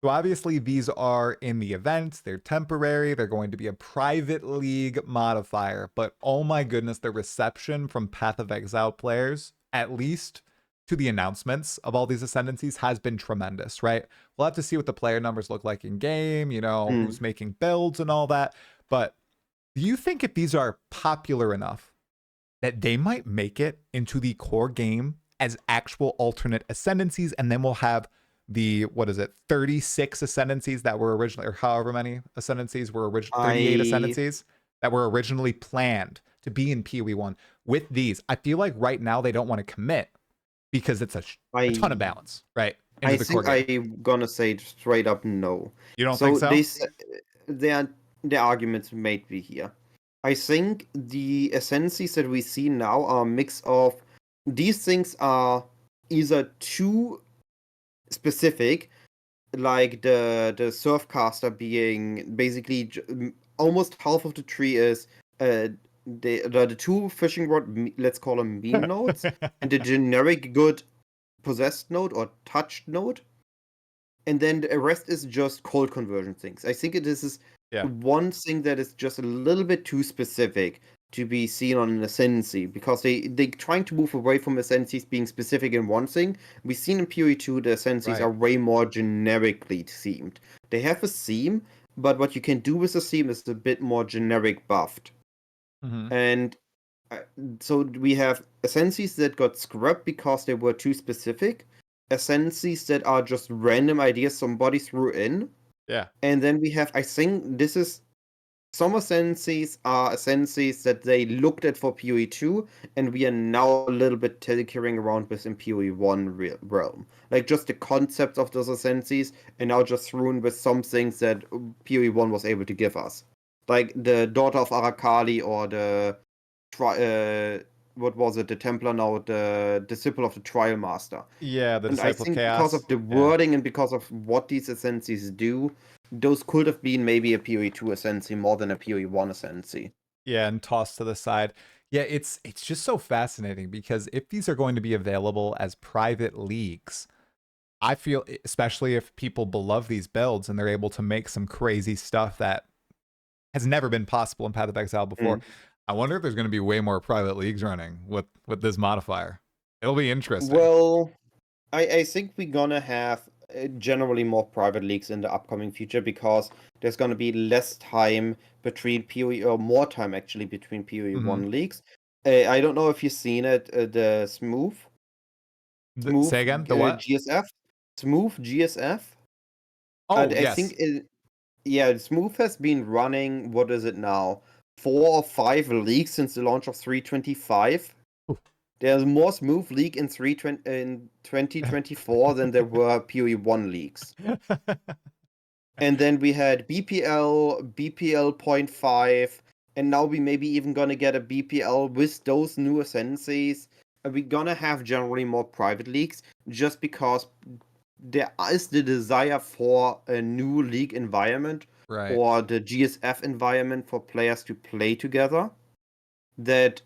So obviously these are in the event, they're temporary, they're going to be a private league modifier, but oh my goodness, the reception from Path of Exile players, at least to the announcements of all these ascendancies, has been tremendous, right? We'll have to see what the player numbers look like in game, you know, Mm. who's making builds and all that. But do you think if these are popular enough that they might make it into the core game as actual alternate ascendancies, and then we'll have the, what is it, 36 ascendancies that were originally, or however many ascendancies were originally, 38 I ascendancies that were originally planned to be in PoE1 with these? I feel like right now they don't want to commit because it's a ton of I balance, right, into I the core think game. I'm gonna say straight up no. You don't think So so? their arguments made me here. I think the ascendancies that we see now are a mix of, these things are either too specific, like the Surfcaster being basically almost half of the tree is the two fishing rod, let's call them meme nodes, and the generic good possessed node or touched node, and then the rest is just cold conversion things. I think this is Yeah. one thing that is just a little bit too specific to be seen on an ascendancy, because they trying to move away from ascendancies being specific in one thing. We've seen in PoE2 the ascendancies Right. are way more generically themed. They have a theme, but what you can do with the theme is a bit more generic buffed. Mm-hmm. And uh, so we have ascendancies that got scrubbed because they were too specific, ascendancies that are just random ideas somebody threw in, Yeah. and then we have, I think this is some ascendancies are ascendancies that they looked at for PoE2, and we are now a little bit tinkering around within PoE1 realm. Like just the concepts of those ascendancies, and now just thrown with some things that PoE1 was able to give us. Like the Daughter of Arakali or the what was it? The Templar, now the Disciple of the Trial Master. Yeah, the And I Disciple of think because of Chaos. the Yeah. wording and because of what these ascendancies do, those could have been maybe a PoE2 ascendancy more than a PoE1 ascendancy. Yeah, and tossed to the side. Yeah, it's just so fascinating because if these are going to be available as private leagues, I feel, especially if people love these builds and they're able to make some crazy stuff that has never been possible in Path of Exile before. Mm. I wonder if there's going to be way more private leagues running with this modifier. It'll be interesting. Well, I think we're gonna have generally more private leagues in the upcoming future because there's gonna be less time between PoE, or more time actually between PoE1 leagues. I don't know if you've seen it, the Say again, the what? GSF, Smooth GSF, and Oh I think yes. yeah, Smooth has been running, what is it now? 4 or 5 leagues since the launch of 325. Ooh. There's more Smooth League in 2024 than there were PoE1 leagues. And then we had BPL, BPL.5, and now we maybe even gonna get a BPL with those new ascendancies. And we're gonna have generally more private leagues just because there is the desire for a new league environment Right. or the GSF environment for players to play together that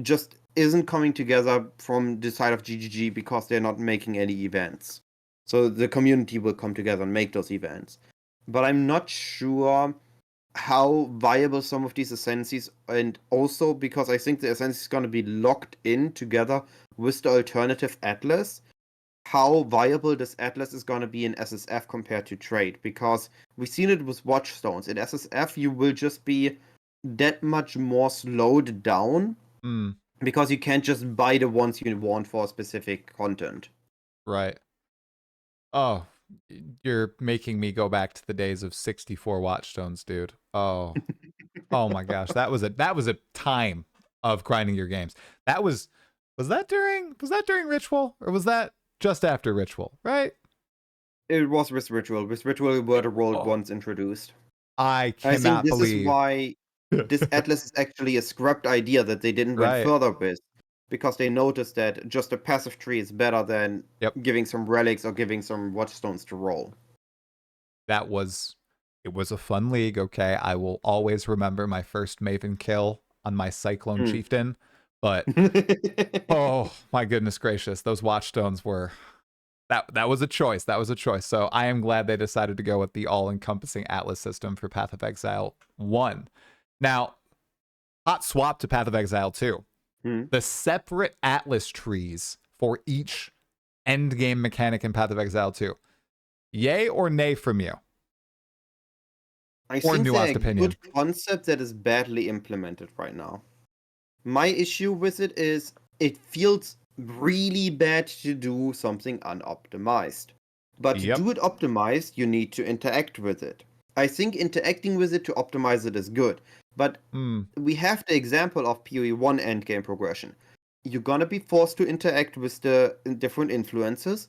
just isn't coming together from the side of GGG because they're not making any events. So the community will come together and make those events. But I'm not sure how viable some of these ascendancies, and also because I think the ascendancy is going to be locked in together with the alternative atlas, how viable this atlas is going to be in SSF compared to trade, because we've seen it with Watchstones. In SSF, you will just be that much more slowed down Mm, because you can't just buy the ones you want for specific content. right. Oh, you're making me go back to the days of 64 Watchstones, dude. Oh, oh my gosh, that was a time of grinding your games. That was that during Ritual, or was that just after Ritual? Right? It was with Ritual. With Ritual, were the world Oh, once introduced. I I think cannot this is believe. why this atlas is actually a scrapped idea that they didn't went Right. further with, because they noticed that just a passive tree is better than Yep. giving some relics or giving some watchstones to roll. It was a fun league, okay? I will always remember my first Maven kill on my Cyclone Mm. Chieftain, but oh my goodness gracious, those Watchstones were that was a choice. That was a choice. So I am glad they decided to go with the all-encompassing Atlas system for Path of Exile 1. Now, hot swap to Path of Exile 2. Mm. The separate Atlas trees for each endgame mechanic in Path of Exile 2. Yay or nay from you? I Or think they're nuanced a good opinion? concept that is badly implemented right now. My issue with it is it feels really bad to do something unoptimized. But to Yep. do it optimized, you need to interact with it. I think interacting with it to optimize it is good. But Mm, we have the example of PoE1 endgame progression. You're gonna be forced to interact with the different influences,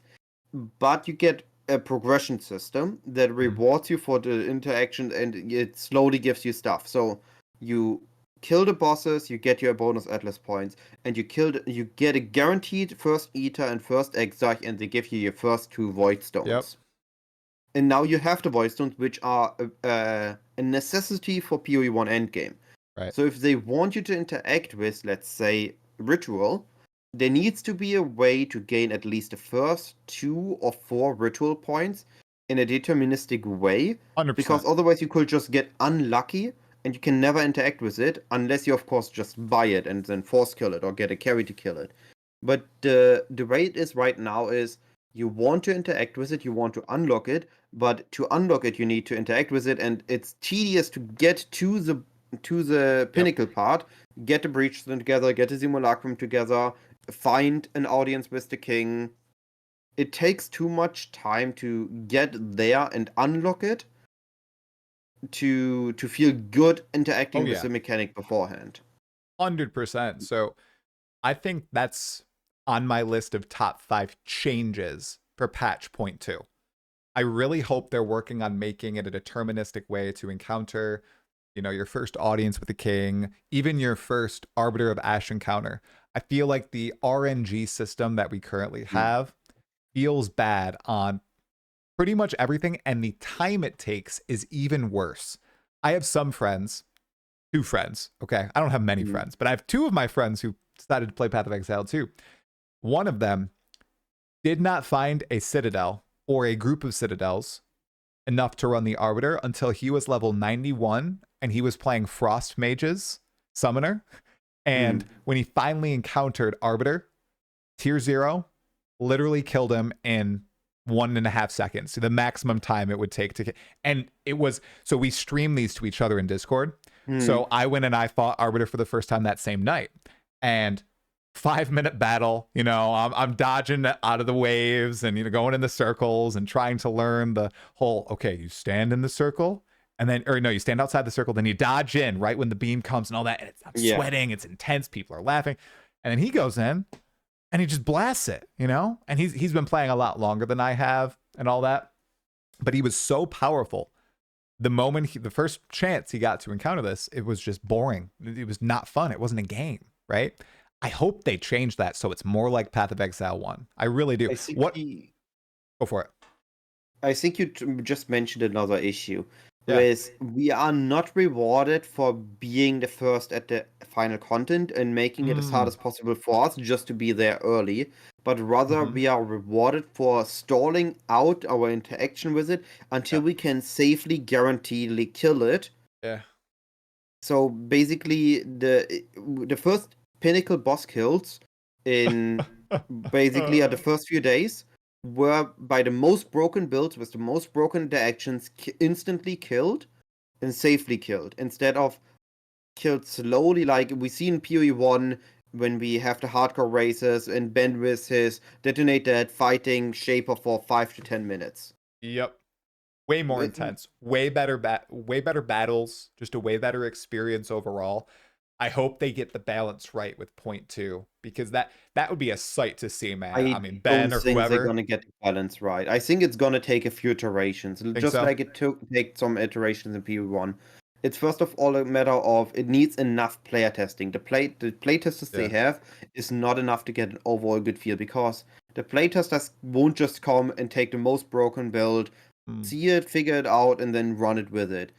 but you get a progression system that mm. rewards you for the interaction and it slowly gives you stuff. So you kill the bosses, you get your bonus atlas points, and you get a guaranteed first Ether and first Exarch, and they give you your first 2 Void Yep. Stones. And now you have the Void Stones, which are a necessity for PoE1 endgame. Right. So if they want you to interact with, let's say, Ritual, there needs to be a way to gain at least the first 2 or 4 Ritual points in a deterministic way, 100%. because otherwise you could just get unlucky and you can never interact with it unless you, of course, just buy it and then force kill it or get a carry to kill it. But the way it is right now is you want to interact with it, you want to unlock it, but to unlock it you need to interact with it, and it's tedious to get to the Yep. pinnacle part, get the Breachstone together, get the Simulacrum together, find an audience with the king. It takes too much time to get there and unlock it. to feel good interacting Oh with yeah, the mechanic beforehand. 100%. So I think that's on my list of top 5 changes for patch point 2. I really hope they're working on making it a deterministic way to encounter, your first audience with the king, even your first Arbiter of Ash encounter. I feel like the RNG system that we currently have feels bad on pretty much everything, and the time it takes is even worse. I have some friends, 2 friends, okay? I don't have many Mm. friends, but I have 2 of my friends who decided to play Path of Exile too. One of them did not find a citadel or a group of citadels enough to run the Arbiter until he was level 91 and he was playing Frost Mage's Summoner. And Mm. when he finally encountered Arbiter, tier 0 literally killed him in 1.5 seconds, the maximum time it would take to. And it was, so we stream these to each other in Discord. So I went and I fought Arbiter for the first time that same night. And 5-minute battle, I'm dodging out of the waves and, going in the circles and trying to learn the whole, okay, you stand in the circle and then, or no, you stand outside the circle, then you dodge in right when the beam comes and all that. And I'm sweating, it's intense, people are laughing. And then he goes in and he just blasts it, and he's been playing a lot longer than I have and all that. But he was so powerful. The first chance he got to encounter this, it was just boring. It was not fun. It wasn't a game, right? I hope they change that so it's more like Path of Exile 1. I really do. I think What? Go for it. I think you just mentioned another issue, Yeah. whereas we are not rewarded for being the first at the final content and making it as hard as possible for us just to be there early, but rather we are rewarded for stalling out our interaction with it until we can safely guaranteedly kill it. Yeah. So basically, the first pinnacle boss kills in basically are the first few days were by the most broken builds with the most broken interactions instantly killed and safely killed instead of killed slowly like we see in PoE1 when we have the hardcore races and Ben with his detonate that fighting Shaper for 5 to 10 minutes. Yep. Way more intense, way better battles, just a way better experience overall. I hope they get the balance right with point 2 because that would be a sight to see, man. I mean, Ben don't or think they're whoever. gonna get the balance right. I think it's gonna take a few iterations, Think just so? like it take some iterations in PoE1. It's first of all a matter of it needs enough player testing. The play testers they have is not enough to get an overall good feel because the play testers won't just come and take the most broken build, see it, figure it out, and then run it with it.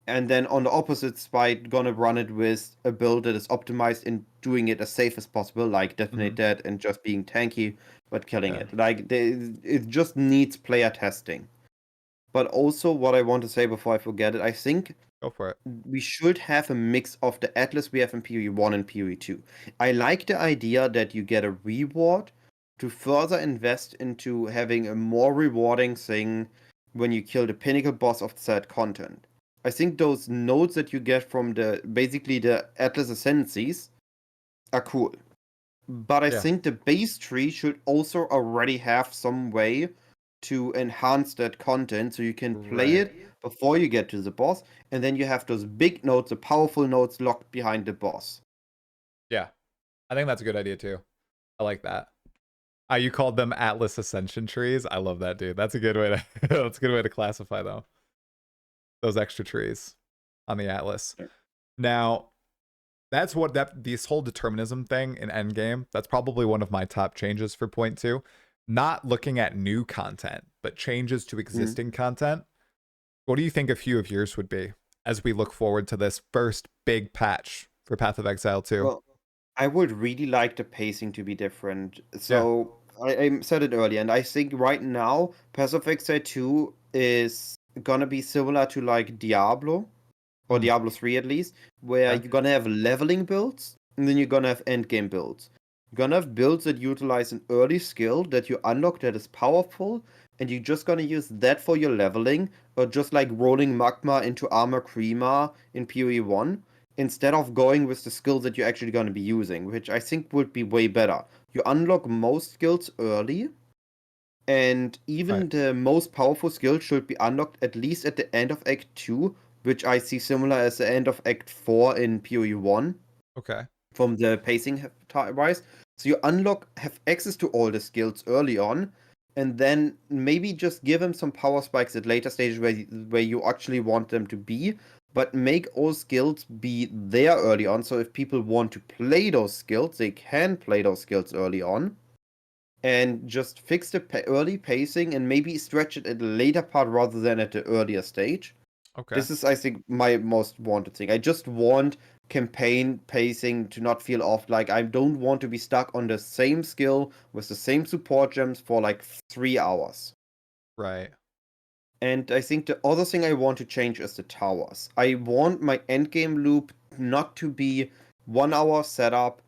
And then on the opposite side, gonna run it with a build that is optimized in doing it as safe as possible, like detonate that and just being tanky, but killing it. Like it just needs player testing. But also, what I want to say before I forget it, I think Go for it. we should have a mix of the Atlas we have in PoE1 and PoE2. I like the idea that you get a reward to further invest into having a more rewarding thing when you kill the pinnacle boss of said content. I think those nodes that you get from basically the Atlas Ascendancies are cool. But I think the base tree should also already have some way to enhance that content so you can play it before you get to the boss, and then you have those big nodes, the powerful nodes locked behind the boss. Yeah. I think that's a good idea too. I like that. You called them Atlas Ascension trees. I love that, dude. That's a good way to that's a good way to classify them. Those extra trees on the Atlas. Now, that's what this whole determinism thing in Endgame, that's probably one of my top changes for point 2. Not looking at new content, but changes to existing content. What do you think a few of yours would be as we look forward to this first big patch for Path of Exile 2? Well, I would really like the pacing to be different. So I said it earlier, and I think right now Path of Exile 2 is gonna be similar to like Diablo, or Diablo 3 at least, where you're gonna have leveling builds, and then you're gonna have endgame builds. You're gonna have builds that utilize an early skill that you unlock that is powerful, and you're just gonna use that for your leveling, or just like rolling magma into armor crema in PoE1, instead of going with the skills that you're actually gonna be using, which I think would be way better. You unlock most skills early, and even the most powerful skill should be unlocked at least at the end of Act 2 which I see similar as the end of Act 4 in PoE1 Okay. from the pacing wise. So you have access to all the skills early on, and then maybe just give them some power spikes at later stages where you actually want them to be, but make all skills be there early on. So if people want to play those skills, they can play those skills early on. And just fix the early pacing and maybe stretch it at the later part rather than at the earlier stage. Okay. This is, I think, my most wanted thing. I just want campaign pacing to not feel off. Like, I don't want to be stuck on the same skill with the same support gems for like 3 hours. Right. And I think the other thing I want to change is the towers. I want my endgame loop not to be 1 hour setup,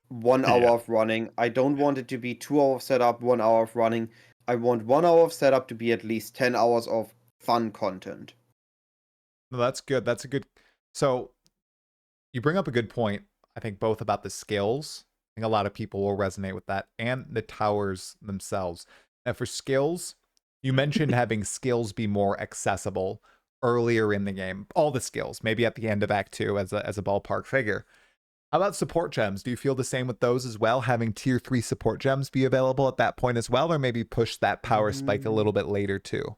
1 hour Yeah. of running. I don't want it to be 2 hours of setup, 1 hour of running. I want 1 hour of setup to be at least 10 hours of fun content. No, that's good. That's a good. So you bring up a good point. I think both about the skills. I think a lot of people will resonate with that, and the towers themselves. And for skills, you mentioned having skills be more accessible earlier in the game. All the skills, maybe at the end of Act 2 as a ballpark figure. How about support gems? Do you feel the same with those as well? Having tier 3 support gems be available at that point as well, or maybe push that power spike a little bit later too?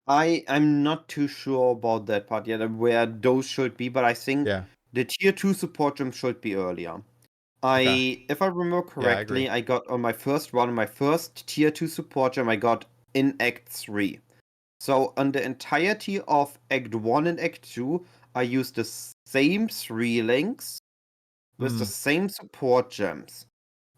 I'm not too sure about that part yet, where those should be, but I think Yeah. the tier 2 support gem should be earlier. Okay. If I remember Yeah, I agree. correctly, I got on my first run, my first tier 2 support gem I got in Act 3. So on the entirety of Act 1 and Act 2, I used the same 3 links with the Hmm. same support gems.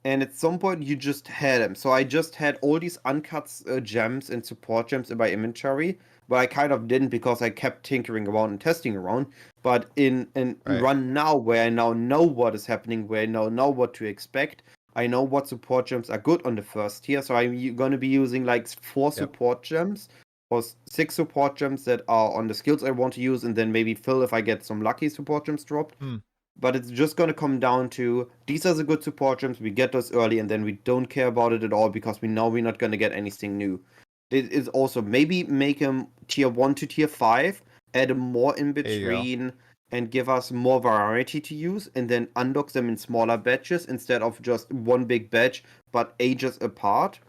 And at some point you just had them. So I just had all these uncut gems and support gems in my inventory, but I kind of didn't because I kept tinkering around and testing around. But in Right. Run Now, where I now know what is happening, where I now know what to expect, I know what support gems are good on the first tier. So I'm going to be using like 4 Yep. support gems or 6 support gems that are on the skills I want to use, and then maybe fill if I get some lucky support gems dropped. Hmm. But it's just going to come down to these are the good support gems. We get those early, and then we don't care about it at all because we know we're not going to get anything new. It is also maybe make them tier 1 to tier 5, add a more in There you go. between, and give us more variety to use, and then unlock them in smaller batches instead of just one big batch but ages apart.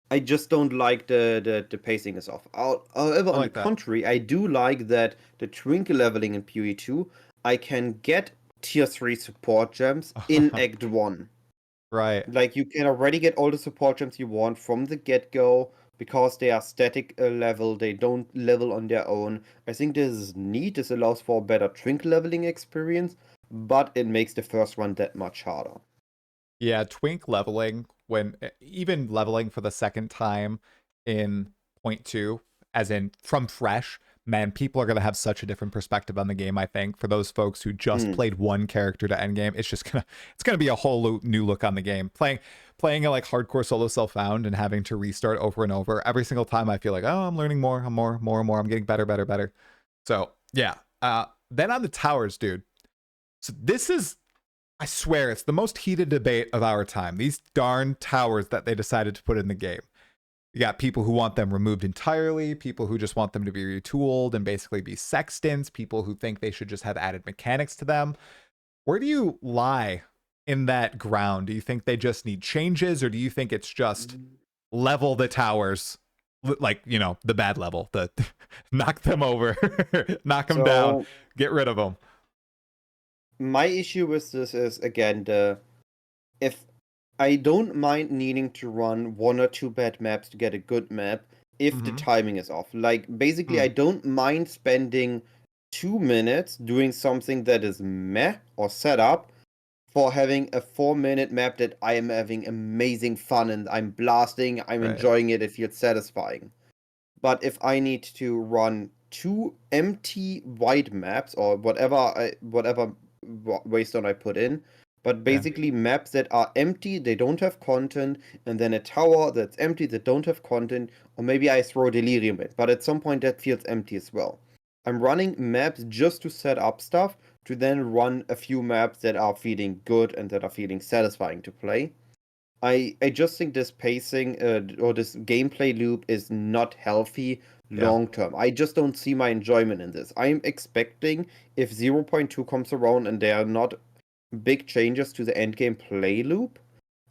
I just don't like the pacing is off. However, I on the like that. contrary, I do like that the twinkle leveling in PoE2, I can get tier 3 support gems in Act 1. Right. Like, you can already get all the support gems you want from the get-go because they are static level, they don't level on their own. I think this is neat, this allows for a better twinkle leveling experience, but it makes the first one that much harder. Yeah, twink leveling when even leveling for the second time in point 2 as in from fresh, man, people are going to have such a different perspective on the game. I think for those folks who just Hmm. played one character to endgame, it's going to be a whole new look on the game. Playing a like hardcore solo self-found and having to restart over and over every single time, I feel like, oh, I'm learning more, I'm more and more, I'm getting better. So yeah, then on the towers, dude. So this is, I swear, it's the most heated debate of our time. These darn towers that they decided to put in the game. You got people who want them removed entirely, people who just want them to be retooled and basically be sextants, people who think they should just have added mechanics to them. Where do you lie in that ground? Do you think they just need changes, or do you think it's just level the towers, like, the bad level, the knock them over, knock them down, So get rid of them? my issue with this is again if I don't mind needing to run 1 or 2 bad maps to get a good map if the Mm-hmm. timing is off. Like, basically, I don't mind spending 2 minutes doing something that is meh or set up for having a 4-minute map that I am having amazing fun and I'm blasting, I'm Right. enjoying it, it feels satisfying. But if I need to run 2 empty white maps or whatever waystone I put in, but Yeah. basically maps that are empty, they don't have content, and then a tower that's empty that don't have content, or maybe I throw Delirium in, but at some point that feels empty as well. I'm running maps just to set up stuff, to then run a few maps that are feeling good and that are feeling satisfying to play. I just think this pacing or this gameplay loop is not healthy Yeah. long term. I just don't see my enjoyment in this. I'm expecting if 0.2 comes around and there are not big changes to the endgame play loop,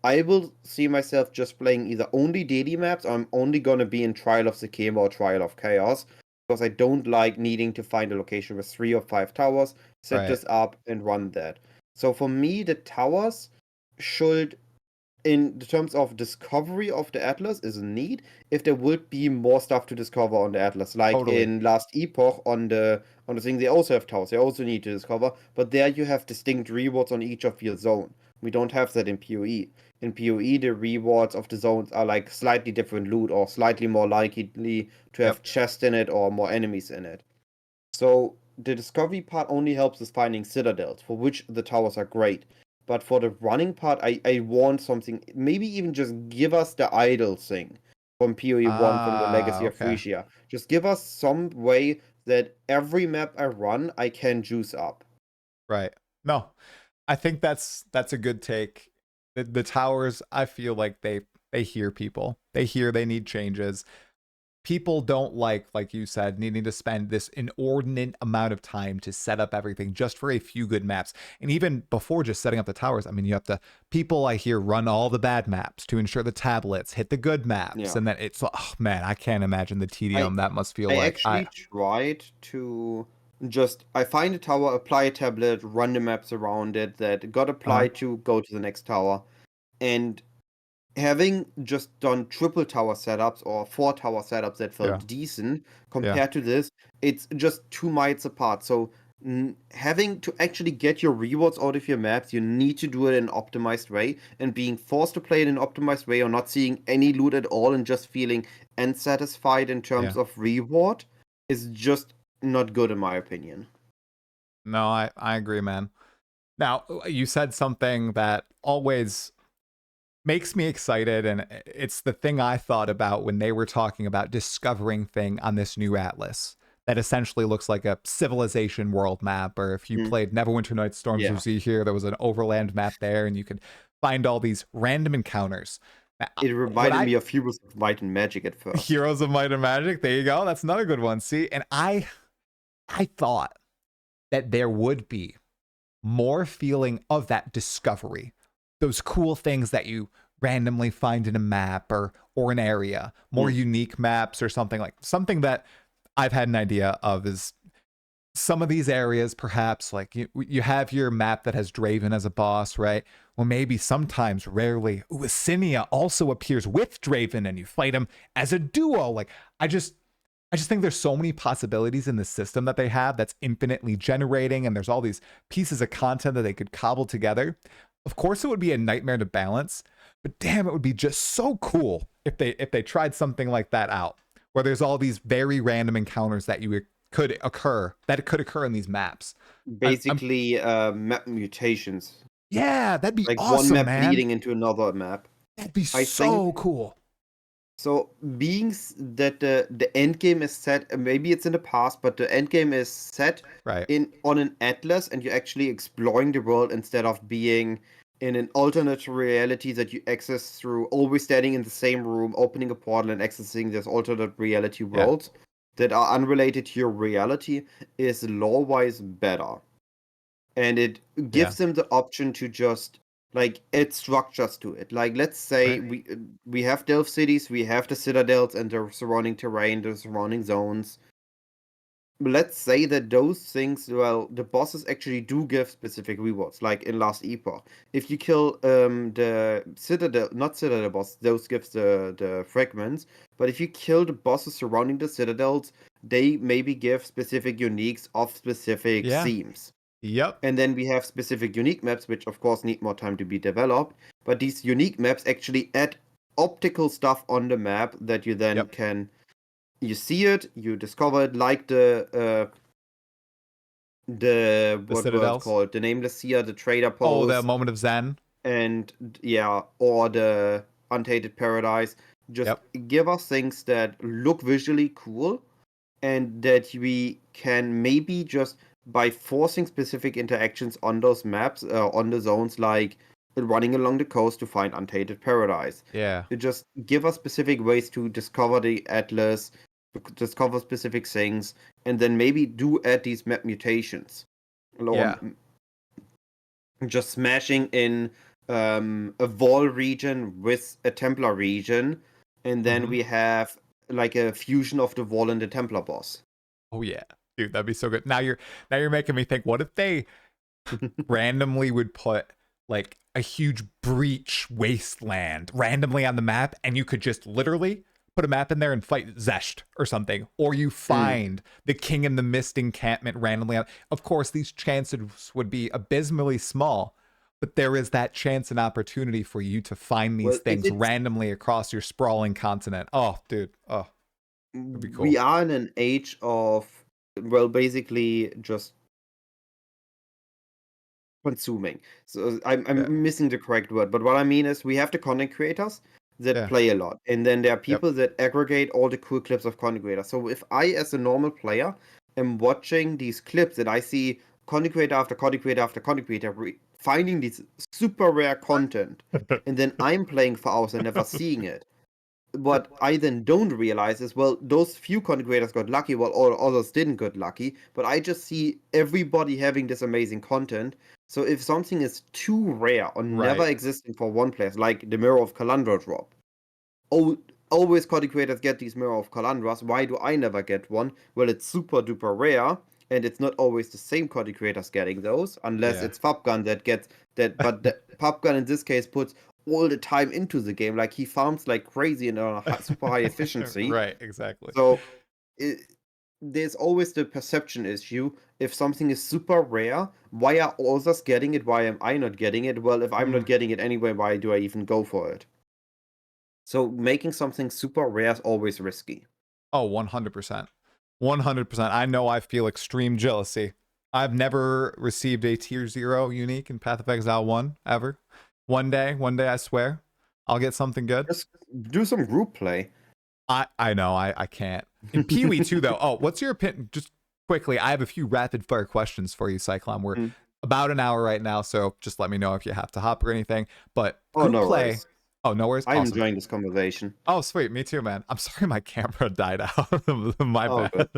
I will see myself just playing either only daily maps or I'm only gonna be in Trial of the Game or Trial of Chaos because I don't like needing to find a location with 3 or 5 towers, set Right. this up and run that. So for me, the towers should in the terms of discovery of the Atlas is a need if there would be more stuff to discover on the Atlas. Like Totally. in last Epoch on the thing they also have towers, they also need to discover, but there you have distinct rewards on each of your zone. We don't have that in PoE. In PoE the rewards of the zones are like slightly different loot or slightly more likely to have Yep. chests in it or more enemies in it. So the discovery part only helps us finding citadels, for which the towers are great. But for the running part, I want something, maybe even just give us the idle thing from PoE1 from the Legacy of Okay. Phrecia. Just give us some way that every map I run, I can juice up. Right. No, I think that's a good take. The towers, I feel like they hear people. They hear they need changes. People don't like you said, needing to spend this inordinate amount of time to set up everything just for a few good maps. And even before just setting up the towers, I mean, you have to, people I hear run all the bad maps to ensure the tablets hit the good maps. Yeah. And then it's, oh man, I can't imagine the I tedium that must feel I like. actually tried to just I find a tower, apply a tablet, run the maps around it that got Uh-huh. applied to go to the next tower. And having just done triple tower setups or 4 tower setups that Yeah. felt decent Yeah. compared to this, it's just 2 miles apart. So having to actually get your rewards out of your maps, you need to do it in an optimized way. And being forced to play it in an optimized way or not seeing any loot at all and just feeling unsatisfied in terms Yeah. of reward is just not good in my opinion. No, I agree, man. Now, you said something that always makes me excited, and it's the thing I thought about when they were talking about discovering thing on this new atlas that essentially looks like a civilization world map. Or if you Mm, played Neverwinter Nights Storms, you yeah. see here there was an overland map there, and you could find all these random encounters. It What reminded I me of Heroes of Might and Magic at first. Heroes of Might and Magic, there you go, that's another good one. See, and I thought that there would be more feeling of that discovery, those cool things that you randomly find in a map or an area, more Mm, unique maps or something, like something that I've had an idea of is some of these areas, perhaps like you have your map that has Draven as a boss, right? Well, maybe sometimes, rarely, Uasinia also appears with Draven and you fight him as a duo. Like I just think there's so many possibilities in the system that they have that's infinitely generating, and there's all these pieces of content that they could cobble together. Of course, it would be a nightmare to balance, but damn, it would be just so cool if they tried something like that out, where there's all these very random encounters that could occur in these maps. I'm basically, map mutations. Yeah, that'd be Like one awesome, map man. leading into another map. That'd be I think so cool. so. That the end game is set, maybe it's in the past, but the end game is set Right. in on an atlas, and you're actually exploring the world instead of being in an alternate reality that you access through always standing in the same room, opening a portal and accessing this alternate reality Yeah. worlds that are unrelated to your reality is lore-wise better. And it Yeah. gives them the option to just like add structures to it. Like let's say Right. we have Delph cities, we have the citadels and the surrounding terrain, the surrounding zones. Let's say that those things, well, the bosses actually do give specific rewards, like in Last Epoch. If you kill the citadel, not citadel boss, those gives the fragments. But if you kill the bosses surrounding the citadels, they maybe give specific uniques of specific Yeah. themes. Yep. And then we have specific unique maps, which of course need more time to be developed. But these unique maps actually add optical stuff on the map that you then Yep. you see it, you discover it, like the The what was Citadels. called the Nameless Seer, the Trader Oh, the Pose, moment of Zen. and yeah, or the Untainted Paradise. Just Yep. give us things that look visually cool and that we can maybe just by forcing specific interactions on those maps, on the zones, like running along the coast to find untainted paradise. Yeah. It just give us specific ways to discover the atlas, discover specific things, and then maybe do add these map mutations. Or just smashing in a Wall region with a Templar region, and then we have like a fusion of the Wall and the Templar boss. Oh yeah, dude, that'd be so good. Now you're making me think. What if they randomly would put like a huge breach wasteland randomly on the map, and you could just literally put a map in there and fight Zesht or something, or you find the King in the Mist encampment randomly. Of course, these chances would be abysmally small, but there is that chance and opportunity for you to find these things randomly across your sprawling continent. Oh, dude, oh, it'd be cool. We are in an age of, well, basically just consuming. So I'm missing the correct word, but what I mean is we have the content creators that play a lot, and then there are people that aggregate all the cool clips of content creators. So if I, as a normal player, am watching these clips and I see content creator after content creator after content creator finding these super rare content, and then I'm playing for hours and never seeing it. What I then don't realize is, well, those few content creators got lucky while all others didn't get lucky, but I just see everybody having this amazing content. So if something is too rare or never existing for one place, like the Mirror of Kalandra drop, always content creators get these Mirror of Kalandras. Why do I never get one? Well, it's super duper rare, and it's not always the same content creators getting those, unless it's Fabgun that gets that. But the Fabgun in this case puts all the time into the game. Like, he farms like crazy and on a super high efficiency. Right, exactly. So there's always the perception issue. If something is super rare, why are others getting it? Why am I not getting it? Well, if I'm not getting it anyway, why do I even go for it? So making something super rare is always risky. Oh, 100%. 100%. I know I feel extreme jealousy. I've never received a tier 0 unique in Path of Exile 1 ever. One day, I swear, I'll get something good. Just do some group play. I know, I can't. In PoE2 though, what's your opinion? Just quickly, I have a few rapid fire questions for you, Cyclon. We're about an hour right now, so just let me know if you have to hop or anything. But group play. Worries. Oh, no worries. I'm enjoying this conversation. Oh, sweet. Me too, man. I'm sorry my camera died out. My bad.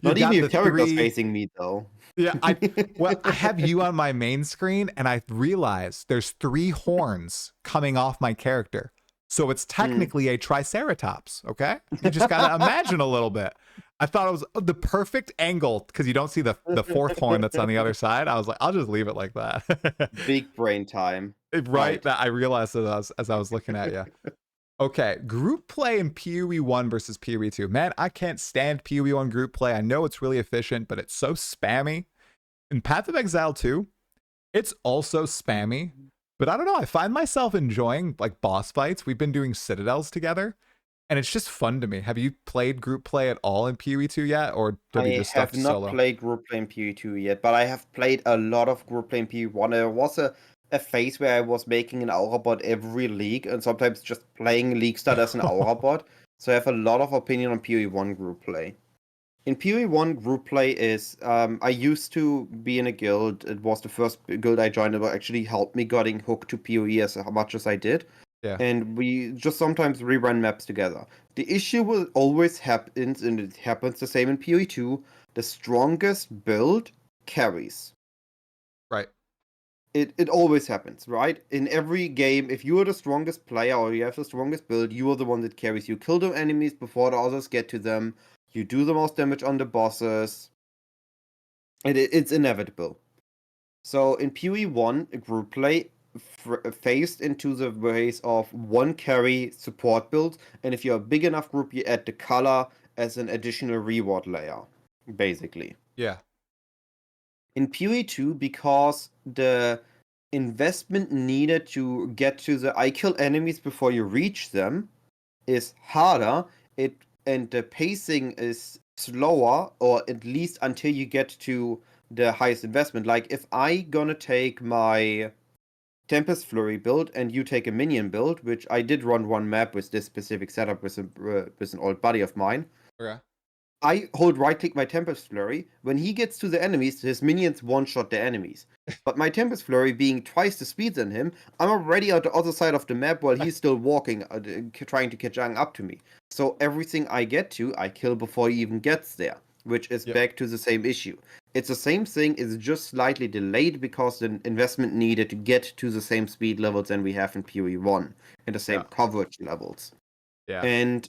Not even your character's facing me, though. Yeah, I have you on my main screen, and I realize there's 3 horns coming off my character. So it's technically a Triceratops, okay? You just got to imagine a little bit. I thought it was the perfect angle because you don't see the 4th horn that's on the other side. I was like, I'll just leave it like that. Big brain time. Right. That I realized as I was looking at you. Okay, group play in PoE1 versus PoE2. Man, I can't stand PoE1 group play. I know it's really efficient, but it's so spammy. In Path of Exile 2, it's also spammy. But I don't know, I find myself enjoying like boss fights. We've been doing citadels together, and it's just fun to me. Have you played group play at all in PoE2 yet, or have you just stuck to solo? I have not played group play in PoE2 yet, but I have played a lot of group play in PoE1. There was a phase where I was making an Aura bot every league, and sometimes just playing League Start as an Aura bot. So I have a lot of opinion on PoE1 group play. In PoE1, group play is, I used to be in a guild. It was the first guild I joined. It actually helped me getting hooked to PoE as much as I did. Yeah. And we just sometimes rerun maps together. The issue will always happens, and it happens the same in PoE2. The strongest build carries. Right. It always happens, right? In every game, if you are the strongest player or you have the strongest build, you are the one that carries. You kill the enemies before the others get to them. You do the most damage on the bosses. And it's inevitable. So in PoE1, group play phased into the ways of one carry support build, and if you're a big enough group, you add the color as an additional reward layer, basically. Yeah. In PoE2, because the investment needed to get to the I kill enemies before you reach them is harder, and the pacing is slower, or at least until you get to the highest investment. Like, if I gonna take my Tempest Flurry build and you take a minion build, which I did run one map with this specific setup with an old buddy of mine. Okay. I hold right click my Tempest Flurry. When he gets to the enemies, his minions one-shot the enemies. But my Tempest Flurry being twice the speed than him, I'm already on the other side of the map while he's still walking, trying to catch up to me. So everything I get to, I kill before he even gets there, which is back to the same issue. It's the same thing, it's just slightly delayed because the investment needed to get to the same speed levels than we have in PoE1 and the same coverage levels. And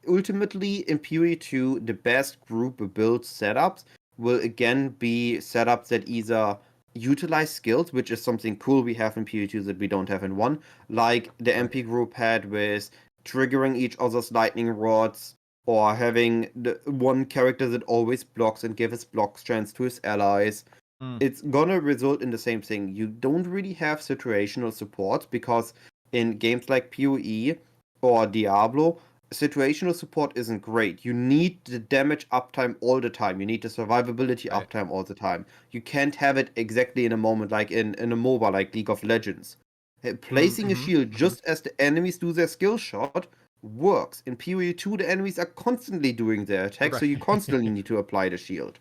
ultimately, in PoE2, the best group build setups will again be setups that either utilize skills, which is something cool we have in PoE2 that we don't have in 1, like the MP group had with triggering each other's lightning rods, or having the one character that always blocks and gives block strength to his allies. It's gonna result in the same thing. You don't really have situational support because in games like PoE or Diablo, situational support isn't great. You need the damage uptime all the time. You need the survivability uptime all the time. You can't have it exactly in a moment like in a MOBA like League of Legends. Placing a shield just as the enemies do their skill shot works. In PoE2, the enemies are constantly doing their attack, so you constantly need to apply the shield.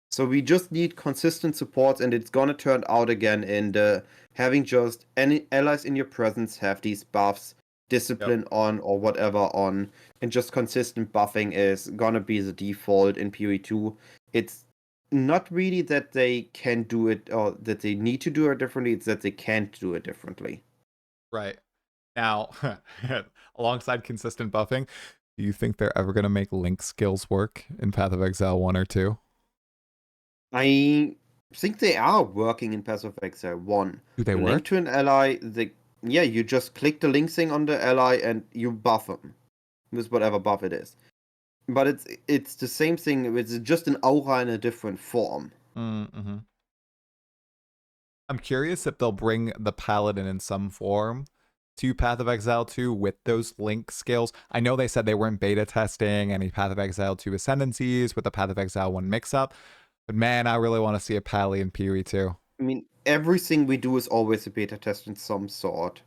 So we just need consistent support, and it's gonna turn out again in the having just any allies in your presence have these buffs, discipline on or whatever on, and just consistent buffing is gonna be the default in PoE2. It's not really that they can do it or that they need to do it differently, it's that they can't do it differently. Right. Now, alongside consistent buffing, do you think they're ever going to make link skills work in Path of Exile 1 or 2? I think they are working in Path of Exile 1. Do they You link work? to an ally, you just click the link thing on the ally and you buff them with whatever buff it is. But it's the same thing, it's just an aura in a different form. Mm-hmm. I'm curious if they'll bring the Paladin in some form to Path of Exile 2 with those link skills. I know they said they weren't beta testing any Path of Exile 2 ascendancies with the Path of Exile 1 mix-up, but man, I really want to see a Pally in PoE 2. I mean, everything we do is always a beta test in some sort.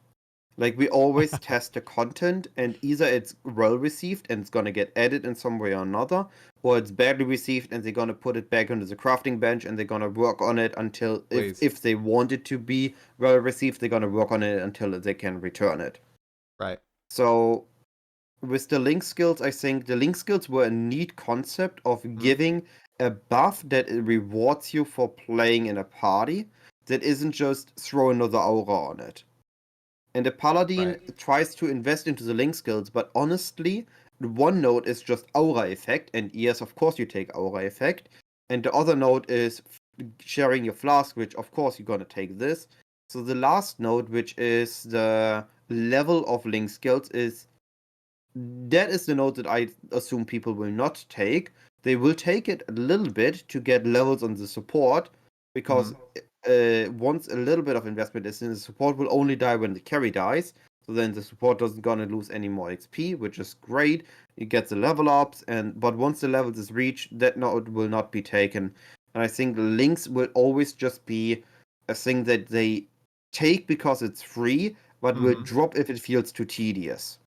Like, we always test the content, and either it's well received and it's gonna get added in some way or another, or it's badly received and they're gonna put it back onto the crafting bench and they're gonna work on it until, if they want it to be well received, they're gonna work on it until they can return it. Right. So, with the link skills, I think the link skills were a neat concept of giving a buff that rewards you for playing in a party that isn't just throw another aura on it. And the Paladin tries to invest into the link skills, but honestly, one node is just aura effect, and yes, of course you take aura effect, and the other node is sharing your flask, which of course you're gonna take this. So the last node, which is the level of link skills, is the node that I assume people will not take. They will take it a little bit to get levels on the support, because once a little bit of investment is in, the support will only die when the carry dies. So then the support doesn't gonna lose any more XP, which is great. You get the level ups, but once the levels is reached, that node will not be taken. And I think links will always just be a thing that they take because it's free, but will drop if it feels too tedious.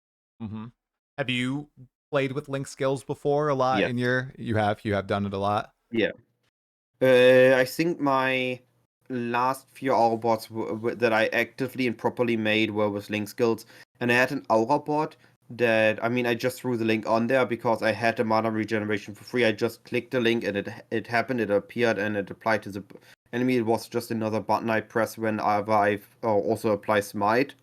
Have you played with link skills before a lot in your? You have done it a lot. Yeah. I think my last few aura bots that I actively and properly made were with link skills, and I had an aura bot that, I mean, I just threw the link on there because I had the mana regeneration for free. I just clicked the link and it happened, it appeared, and it applied to the enemy. It was just another button I press whenever I also apply smite,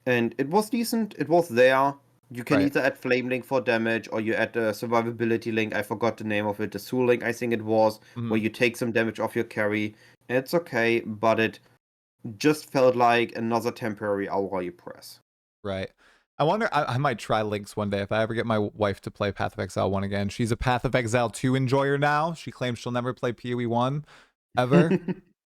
and it was decent. It was there. You can either add Flame Link for damage, or you add the Survivability Link. I forgot the name of it. The Soul Link, I think it was, where you take some damage off your carry. It's okay, but it just felt like another temporary aura you press. Right. I wonder, I might try links one day if I ever get my wife to play Path of Exile 1 again. She's a Path of Exile 2 enjoyer now. She claims she'll never play PoE 1 ever.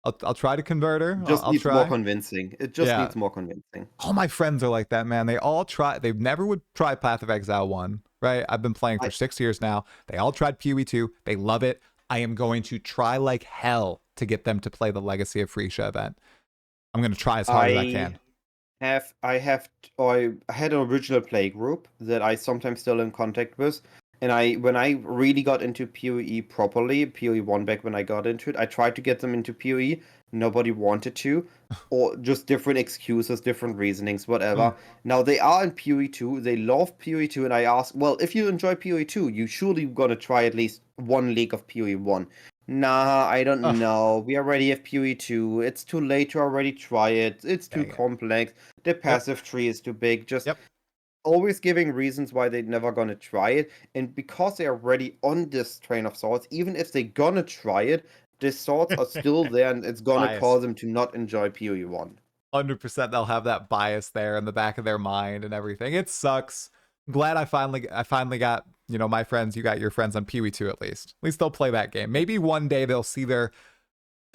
I'll try to convert her. Just I'll needs try. more convincing. It just needs more convincing. All my friends are like that, man. They all try. They never would try Path of Exile 1, right? I've been playing for 6 years now. They all tried PoE 2. They love it. I am going to try like hell to get them to play the Legacy of Phrecia event. I'm going to try as hard as I can. I had an original play group that I sometimes still in contact with, And when I really got into PoE properly, PoE1 back when I got into it, I tried to get them into PoE. Nobody wanted to, or just different excuses, different reasonings, whatever. Mm. Now they are in PoE2. They love PoE2, and I ask, well, if you enjoy PoE2, you surely gonna try at least one league of PoE1. Nah, I don't Ugh, know. We already have PoE2. It's too late to already try it. It's too dang it. complex. The Yep. passive tree is too big. Just Yep. always giving reasons why they're never gonna try it. And because they're already on this train of thoughts, even if they're gonna try it, these thoughts are still there and it's gonna Bias. cause them to not enjoy PoE1. 100% they'll have that bias there in the back of their mind and everything. It sucks. Glad I finally got, my friends, you got your friends on PoE2 at least. At least they'll play that game. Maybe one day they'll see the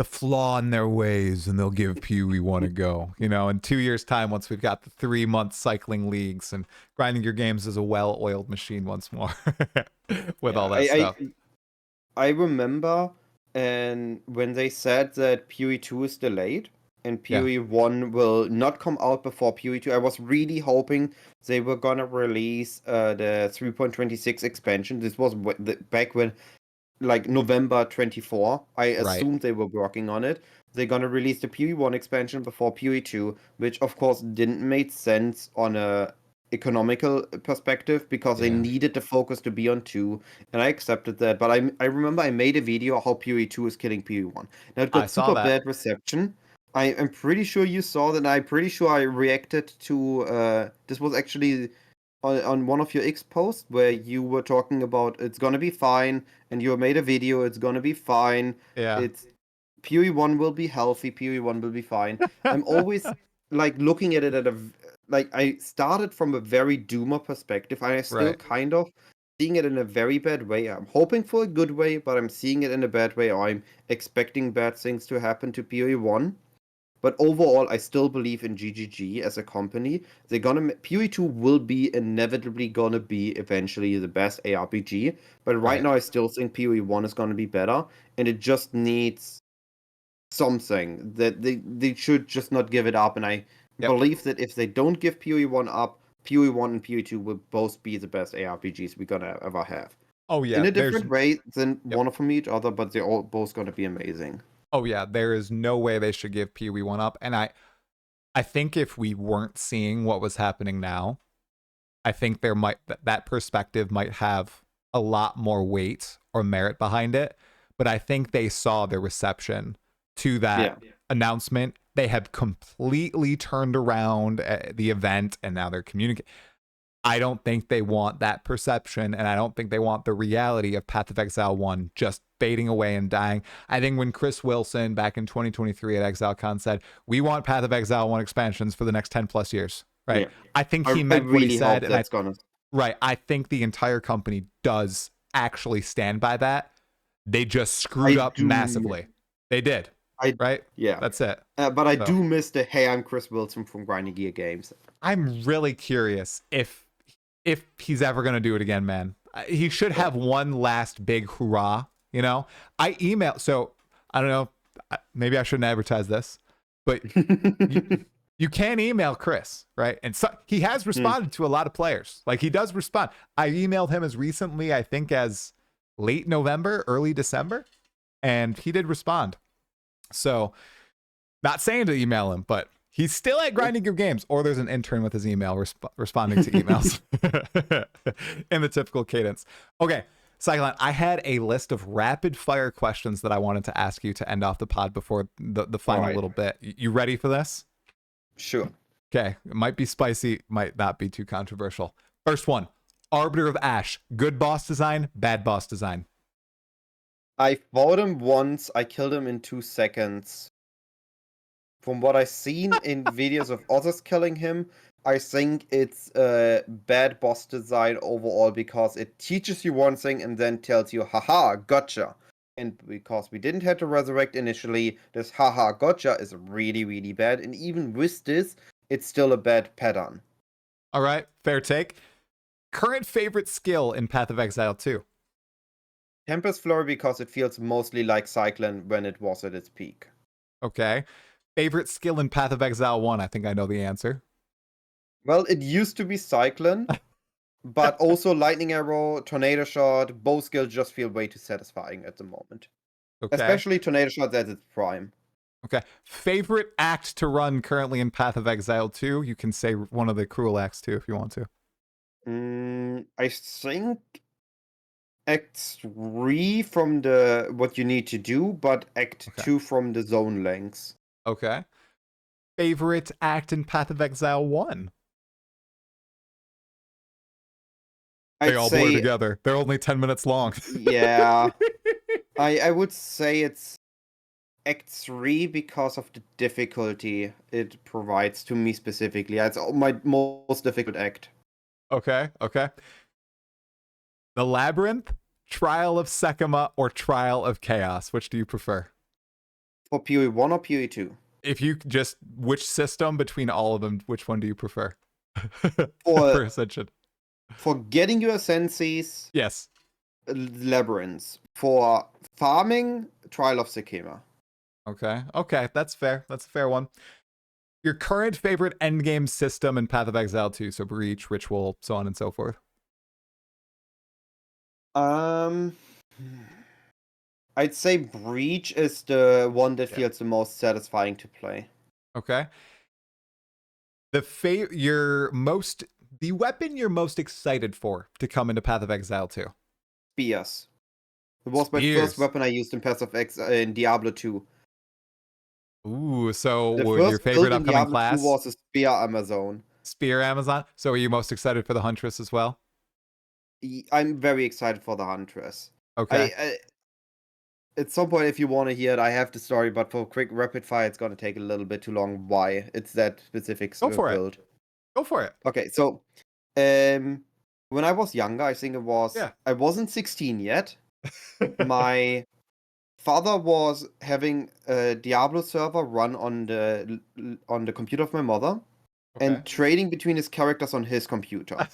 flaw in their ways and they'll give PoE1 a go. In 2 years' time, once we've got the 3-month cycling leagues and grinding your games as a well-oiled machine once more with Yeah, all that I, stuff. I remember and when they said that PoE2 is delayed and Yeah, PoE1 will not come out before PoE2, I was really hoping they were gonna release the 3.26 expansion. This was back when, like, November 24. I right. assumed they were working on it. They're gonna release the PoE1 expansion before PoE2, which of course didn't make sense on a economical perspective because they Yeah, needed the focus to be on 2, and I accepted that. But I remember I made a video how PoE2 is killing PoE1. Now it I got saw super that. bad reception. I'm pretty sure you saw that, and I'm pretty sure I reacted to this was actually on one of your X posts where you were talking about it's gonna be fine, and you made a video, it's gonna be fine. Yeah. It's PoE1 will be healthy, PoE1 will be fine. I'm always like looking at it like I started from a very doomer perspective, and I still Right. kind of seeing it in a very bad way. I'm hoping for a good way, but I'm seeing it in a bad way, or I'm expecting bad things to happen to PoE1. But overall, I still believe in GGG as a company. PoE2 will be inevitably gonna be eventually the best ARPG. But right Right. now, I still think PoE1 is gonna be better, and it just needs something that they should just not give it up. And I Yep. believe that if they don't give PoE1 up, PoE1 and PoE2 will both be the best ARPGs we're gonna ever have. Oh In yeah. a different way than Yep. one from each other, but they're all both gonna be amazing. Oh yeah. There is no way they should give PoE1 up. And I think if we weren't seeing what was happening now, I think there might that perspective might have a lot more weight or merit behind it. But I think they saw the reception to that Yeah. announcement. They have completely turned around the event, and now they're communicating. I don't think they want that perception, and I don't think they want the reality of Path of Exile 1 just fading away and dying. I think when Chris Wilson back in 2023 at ExileCon said, we want Path of Exile 1 expansions for the next 10 plus years, right? Yeah. I think he I meant what he really said, hope and that's gonna. I think the entire company does actually stand by that. They just screwed I up do. massively. They did, I right? Yeah. That's it. But I So do miss the "Hey, I'm Chris Wilson from Grinding Gear Games." I'm really curious if he's ever going to do it again, man. He should Yeah. have one last big hurrah, I email, so I don't know, maybe I shouldn't advertise this, but you, you can email Chris, right? And so he has Hmm. responded to a lot of players. Like he does respond. I emailed him as recently, I think, as late November, early December, and he did respond. So, not saying to email him, but he's still at Grinding Your Games, or there's an intern with his email responding to emails in the typical cadence. Okay, Cyclon, I had a list of rapid fire questions that I wanted to ask you to end off the pod before the All final right. little bit. You ready for this? Sure. Okay, it might be spicy, might not be too controversial. First one, Arbiter of Ash, good boss design, bad boss design. I fought him once. I killed him in 2 seconds. From what I've seen in videos of others killing him, I think it's a bad boss design overall because it teaches you one thing and then tells you, haha, gotcha. And because we didn't have to resurrect initially, this haha gotcha is really, really bad. And even with this, it's still a bad pattern. All right, fair take. Current favorite skill in Path of Exile 2? Tempest Flurry because it feels mostly like Cyclone when it was at its peak. Okay. Favorite skill in Path of Exile 1? I think I know the answer. Well, it used to be Cyclone, But also lightning arrow, tornado shot, bow skill just feel way too satisfying at the moment. Okay. Especially tornado shot at its prime. Okay. Favorite act to run currently in Path of Exile 2? You can say one of the cruel acts too if you want to. I think Act 3 from the what you need to do, but Act Okay. 2 from the zone lengths. Okay. Favorite act in Path of Exile 1? They I'd all blur say, together. They're only 10 minutes long. yeah. I would say it's Act 3 because of the difficulty it provides to me specifically. It's my most difficult act. Okay. Okay. The Labyrinth, Trial of Sekima, or Trial of Chaos? Which do you prefer? For PoE1 or PoE2? If you just, which system between all of them, which one do you prefer? For For Ascension. for getting your senses, Yes. labyrinths. For farming, Trial of Sekima. Okay. Okay. That's fair. That's a fair one. Your current favorite endgame system in Path of Exile 2, so Breach, Ritual, so on and so forth. Um, I'd say Breach is the one that Yeah. feels the most satisfying to play. Okay. The weapon you're most excited for to come into Path of Exile 2. Spears. It was my first Spears. weapon I used in Path of Exile in Diablo 2. Ooh, so The would your first favorite build in upcoming Diablo 2 class was a Spear Amazon. Spear Amazon? So are you most excited for the Huntress as well? I'm very excited for the Huntress. Okay. At some point, if you want to hear it, I have the story, but for quick rapid fire, it's going to take a little bit too long. Why? It's that specific Go for it. build. Go for it. Okay, so when I was younger, I think Yeah. I wasn't 16 yet. My father was having a Diablo server run on the computer of my mother Okay. and trading between his characters on his computer.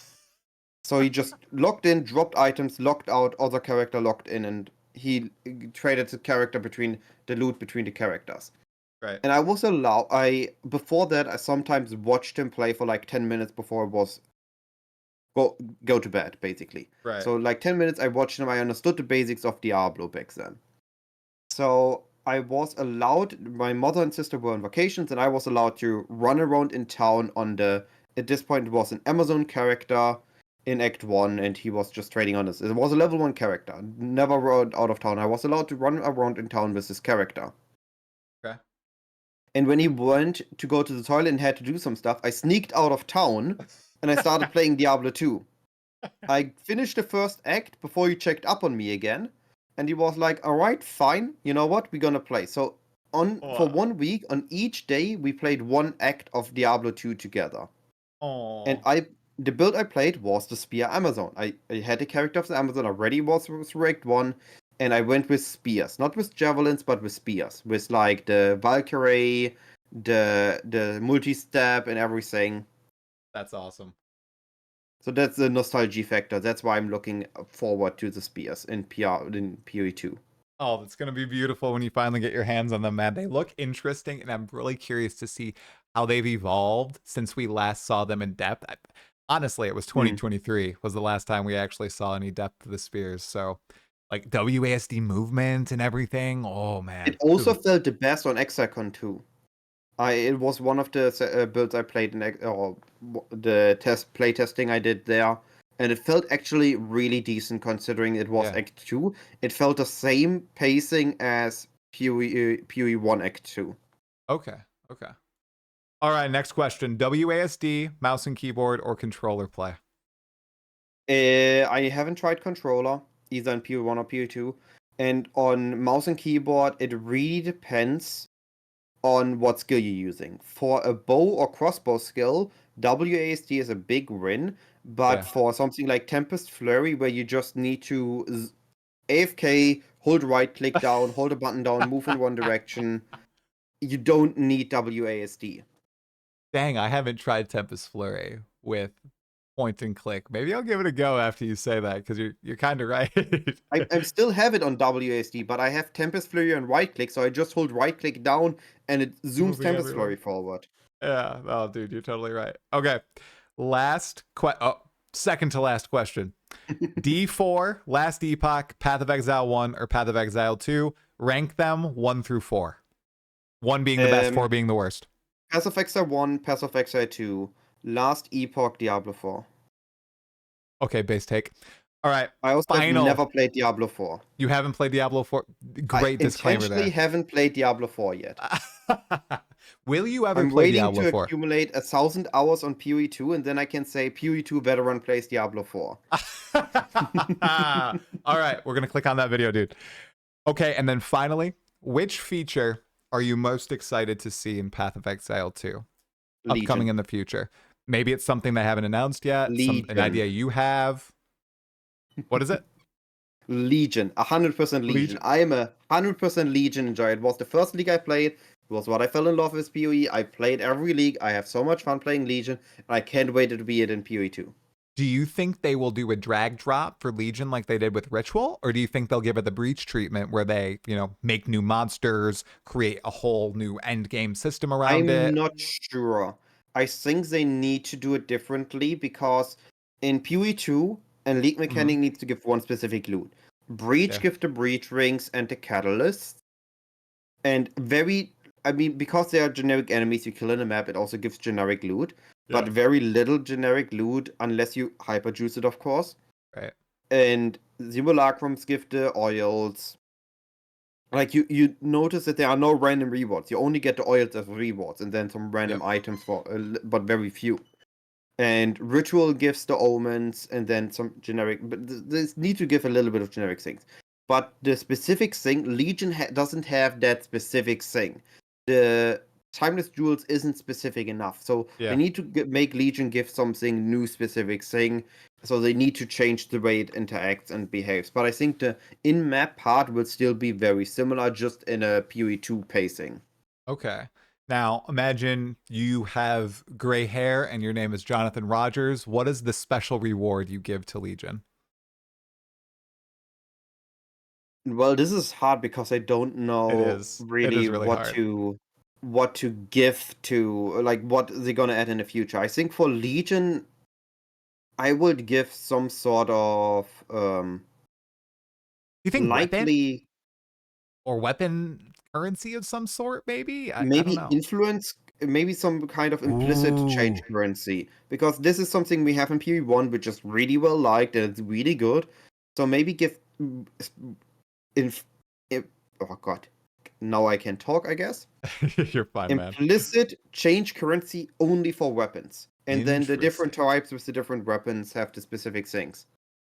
So he just logged in, dropped items, logged out, other character logged in, and he traded the loot between the characters. Right. And I was allowed. Before that, I sometimes watched him play for like 10 minutes before it was go to bed, basically. Right. So like 10 minutes, I watched him. I understood the basics of Diablo back then. So I was allowed. My mother and sister were on vacations, and I was allowed to run around in town on the. At this point, it was an Amazon character in Act 1, and he was just trading on this. It was a level 1 character. Never rode out of town. I was allowed to run around in town with this character. Okay. And when he went to go to the toilet and had to do some stuff, I sneaked out of town and I started playing Diablo 2. I finished the first act before he checked up on me again. And he was like, alright, fine. You know what? We're gonna play. So for 1 week, on each day, we played one act of Diablo 2 together. And the build I played was the Spear Amazon. I had the character of the Amazon already was Act 1, and I went with spears. Not with javelins, but with spears. With like the Valkyrie, the multi-step and everything. That's awesome. So that's the nostalgia factor. That's why I'm looking forward to the spears in PoE2. Oh, it's going to be beautiful when you finally get your hands on them, man. They look interesting, and I'm really curious to see how they've evolved since we last saw them in depth. Honestly, it was 2023 was the last time we actually saw any depth to the spears. So, like WASD movement and everything. Oh, man. It also felt the best on ExileCon 2. It was one of the builds I played in the play testing I did there, and it felt actually really decent considering it was Act 2. It felt the same pacing as PoE1 Act 2. Okay. All right, next question. WASD, mouse and keyboard, or controller play? I haven't tried controller, either in PoE1 or PoE2. And on mouse and keyboard, it really depends on what skill you're using. For a bow or crossbow skill, WASD is a big win, but for something like Tempest Flurry, where you just need to AFK, hold right click down, hold a button down, move in one direction, you don't need WASD. Dang, I haven't tried Tempest Flurry with point and click. Maybe I'll give it a go after you say that, because you're kind of right. I still have it on WASD, but I have Tempest Flurry on right click, so I just hold right click down and it zooms Tempest Flurry forward. Yeah, oh dude, you're totally right. Okay. second to last question. D4, Last Epoch, Path of Exile 1, or Path of Exile 2. Rank them 1 through 4. 1 being the best, 4 being the worst. Path of Exile 1, Path of Exile 2, Last Epoch, Diablo 4. Okay, base take. All right. I also have never played Diablo 4. You haven't played Diablo 4? Great disclaimer there. I intentionally haven't played Diablo 4 yet. Will you ever I'm play waiting Diablo to 4? accumulate 1,000 hours on PoE2, and then I can say PoE2 veteran plays Diablo 4. All right, we're going to click on that video, dude. Okay, and then finally, which feature are you most excited to see in Path of Exile 2? Legion. Upcoming in the future. Maybe it's something they haven't announced yet, an idea you have. What is it? Legion, 100% Legion. I am a 100% Legion enjoyer. It was the first league I played. It was what I fell in love with PoE. I played every league. I have so much fun playing Legion. And I can't wait to be it in PoE2. Do you think they will do a drag drop for Legion like they did with Ritual? Or do you think they'll give it the Breach treatment where they, make new monsters, create a whole new endgame system around it? I'm not sure. I think they need to do it differently because in PoE2, and League Mechanic needs to give one specific loot. Breach give the Breach rings and the Catalyst. And because they are generic enemies you kill in a map, it also gives generic loot. Yeah. But very little generic loot unless you hyperjuice it, of course. Right. And Simulacrums give the oils. Like, you notice that there are no random rewards. You only get the oils as rewards, and then some random items but very few. And Ritual gives the omens, and then some generic. But they need to give a little bit of generic things. But the specific thing, Legion doesn't have that specific thing. The Timeless Jewels isn't specific enough. So they need to make Legion give something new specific thing. So they need to change the way it interacts and behaves. But I think the in-map part will still be very similar, just in a PoE2 pacing. Okay. Now, imagine you have gray hair and your name is Jonathan Rogers. What is the special reward you give to Legion? Well, this is hard because I don't know really what to give to, like, what they're gonna add in the future. I think for Legion, I would give some sort of you think likely weapon currency of some sort, maybe? I don't know. Influence, maybe some kind of implicit change currency. Because this is something we have in PoE1, which is really well liked and it's really good. So maybe give oh god. Now I can talk, I guess. You're fine, man. Implicit change currency only for weapons. And then the different types with the different weapons have the specific things.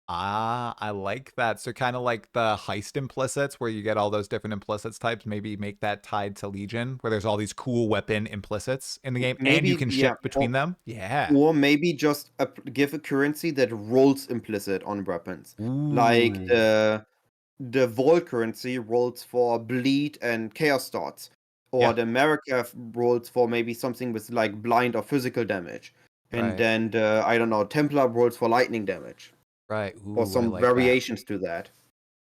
Ah, I like that. So kind of like the heist implicits where you get all those different implicits types, maybe make that tied to Legion where there's all these cool weapon implicits in the game and you can shift between them. Yeah. Or maybe just give a currency that rolls implicit on weapons. Ooh. Like the Vol currency rolls for bleed and chaos darts. Or the America rolls for maybe something with like blind or physical damage. And then the, I don't know, Templar rolls for lightning damage. Right. Ooh, or some variations to that.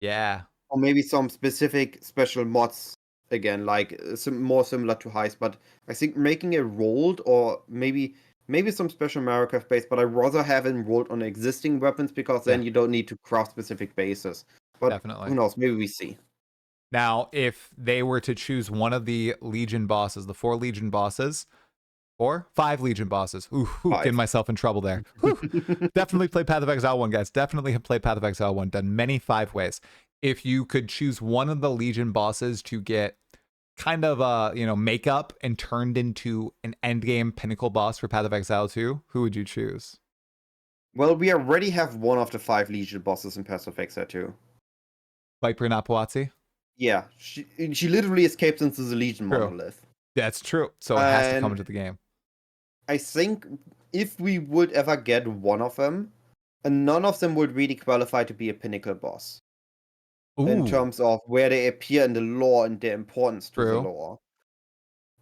Yeah. Or maybe some specific special mods again, like more similar to Heist. But I think making it rolled, or maybe some special Marikaf base, but I'd rather have it rolled on existing weapons because then you don't need to craft specific bases. But definitely. Who knows? Maybe we see. Now, if they were to choose one of the Legion bosses, the 4 Legion bosses, or 5 Legion bosses. Ooh, getting myself in trouble there. Definitely played Path of Exile 1, guys. Definitely have played Path of Exile 1. Done many 5 ways. If you could choose one of the Legion bosses to get kind of makeup and turned into an endgame pinnacle boss for Path of Exile 2, who would you choose? Well, we already have one of the 5 Legion bosses in Path of Exile 2. Viper Napuazzi? Yeah, she literally escapes into the Legion monolith. That's true. So it has to come into the game. I think if we would ever get one of them, none of them would really qualify to be a pinnacle boss. Ooh. In terms of where they appear in the lore and their importance to the lore.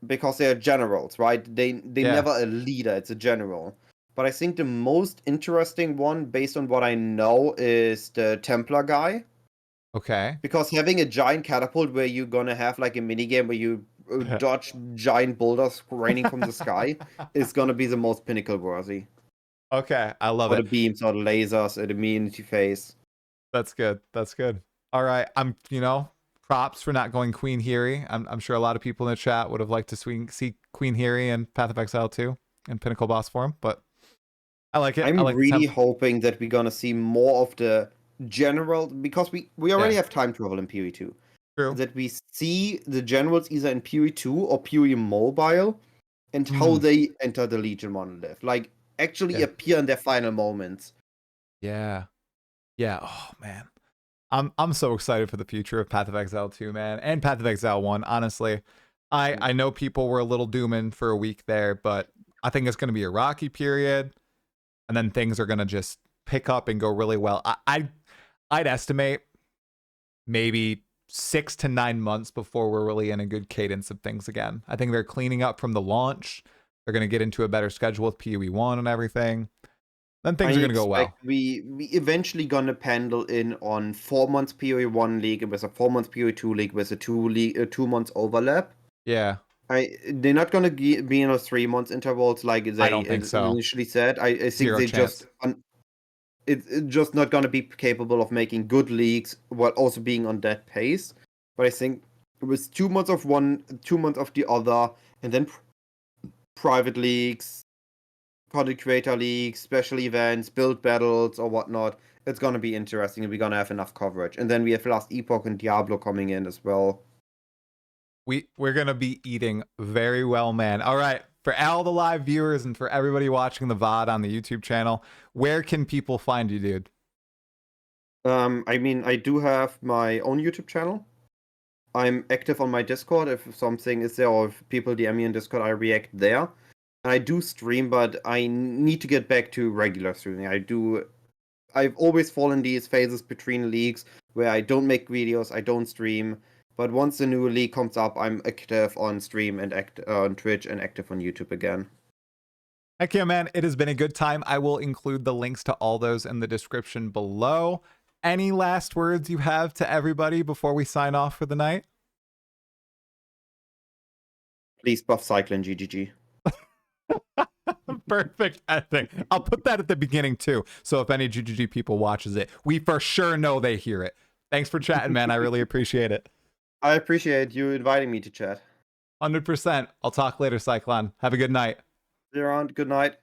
Because they are generals, right? They never a leader, it's a general. But I think the most interesting one, based on what I know, is the Templar guy. Okay. Because having a giant catapult where you're gonna have like a minigame where you dodge giant boulders raining from the sky is gonna be the most pinnacle worthy. Okay, I love Or the it. beams or the lasers or the immunity phase. That's good. That's good. All right, props for not going Queen Hiri. I'm sure a lot of people in the chat would have liked to see Queen Hiri and Path of Exile 2 in Pinnacle boss form, but I like it. I I'm like the really temp. hoping that we're gonna see more of the general, because we already Yeah, have time travel in PoE2. true. That we see the generals either in PoE2 or PoE Mobile, and how Mm, they enter the Legion monolith. Like, actually yeah, appear in their final moments. yeah, yeah. Oh man, I'm so excited for the future of Path of Exile 2, man, and Path of Exile 1. Honestly, I know people were a little dooming for a week there, but I think it's going to be a rocky period, and then things are going to just pick up and go really well. I'd estimate maybe 6 to 9 months before we're really in a good cadence of things again. I think they're cleaning up from the launch. They're going to get into a better schedule with PoE1 and everything. Then I things are going to go expect well. we eventually gonna pendle in on 4 months PoE1 league with a 4 months PoE2 league with a 2 months overlap. Yeah, They're not gonna be in a 3 months intervals like I they don't think so. initially said. I think Zero they chance. it's just not gonna be capable of making good leagues while also being on that pace. But I think it was 2 months of one, 2 months of the other, and then private leagues, content creator leagues, special events, build battles or whatnot. It's gonna be interesting, and we're gonna have enough coverage. And then we have last Epoch and Diablo coming in as well. We're going to be eating very well, man. All right, for all the live viewers and for everybody watching the VOD on the YouTube channel, where can people find you, dude? I mean, I do have my own YouTube channel. I'm active on my Discord. If something is there or if people DM me in Discord, I react there. And I do stream, but I need to get back to regular streaming. I've always fallen these phases between leagues where I don't make videos, I don't stream. But once the new league comes up, I'm active on stream and on Twitch and active on YouTube again. Heck yeah, man. It has been a good time. I will include the links to all those in the description below. Any last words you have to everybody before we sign off for the night? Please buff Cyclone GGG. Perfect ending. I'll put that at the beginning too. So if any GGG people watches it, we for sure know they hear it. Thanks for chatting, man. I really appreciate it. I appreciate you inviting me to chat. 100%. I'll talk later, Cyclon. Have a good night. See you around. Good night.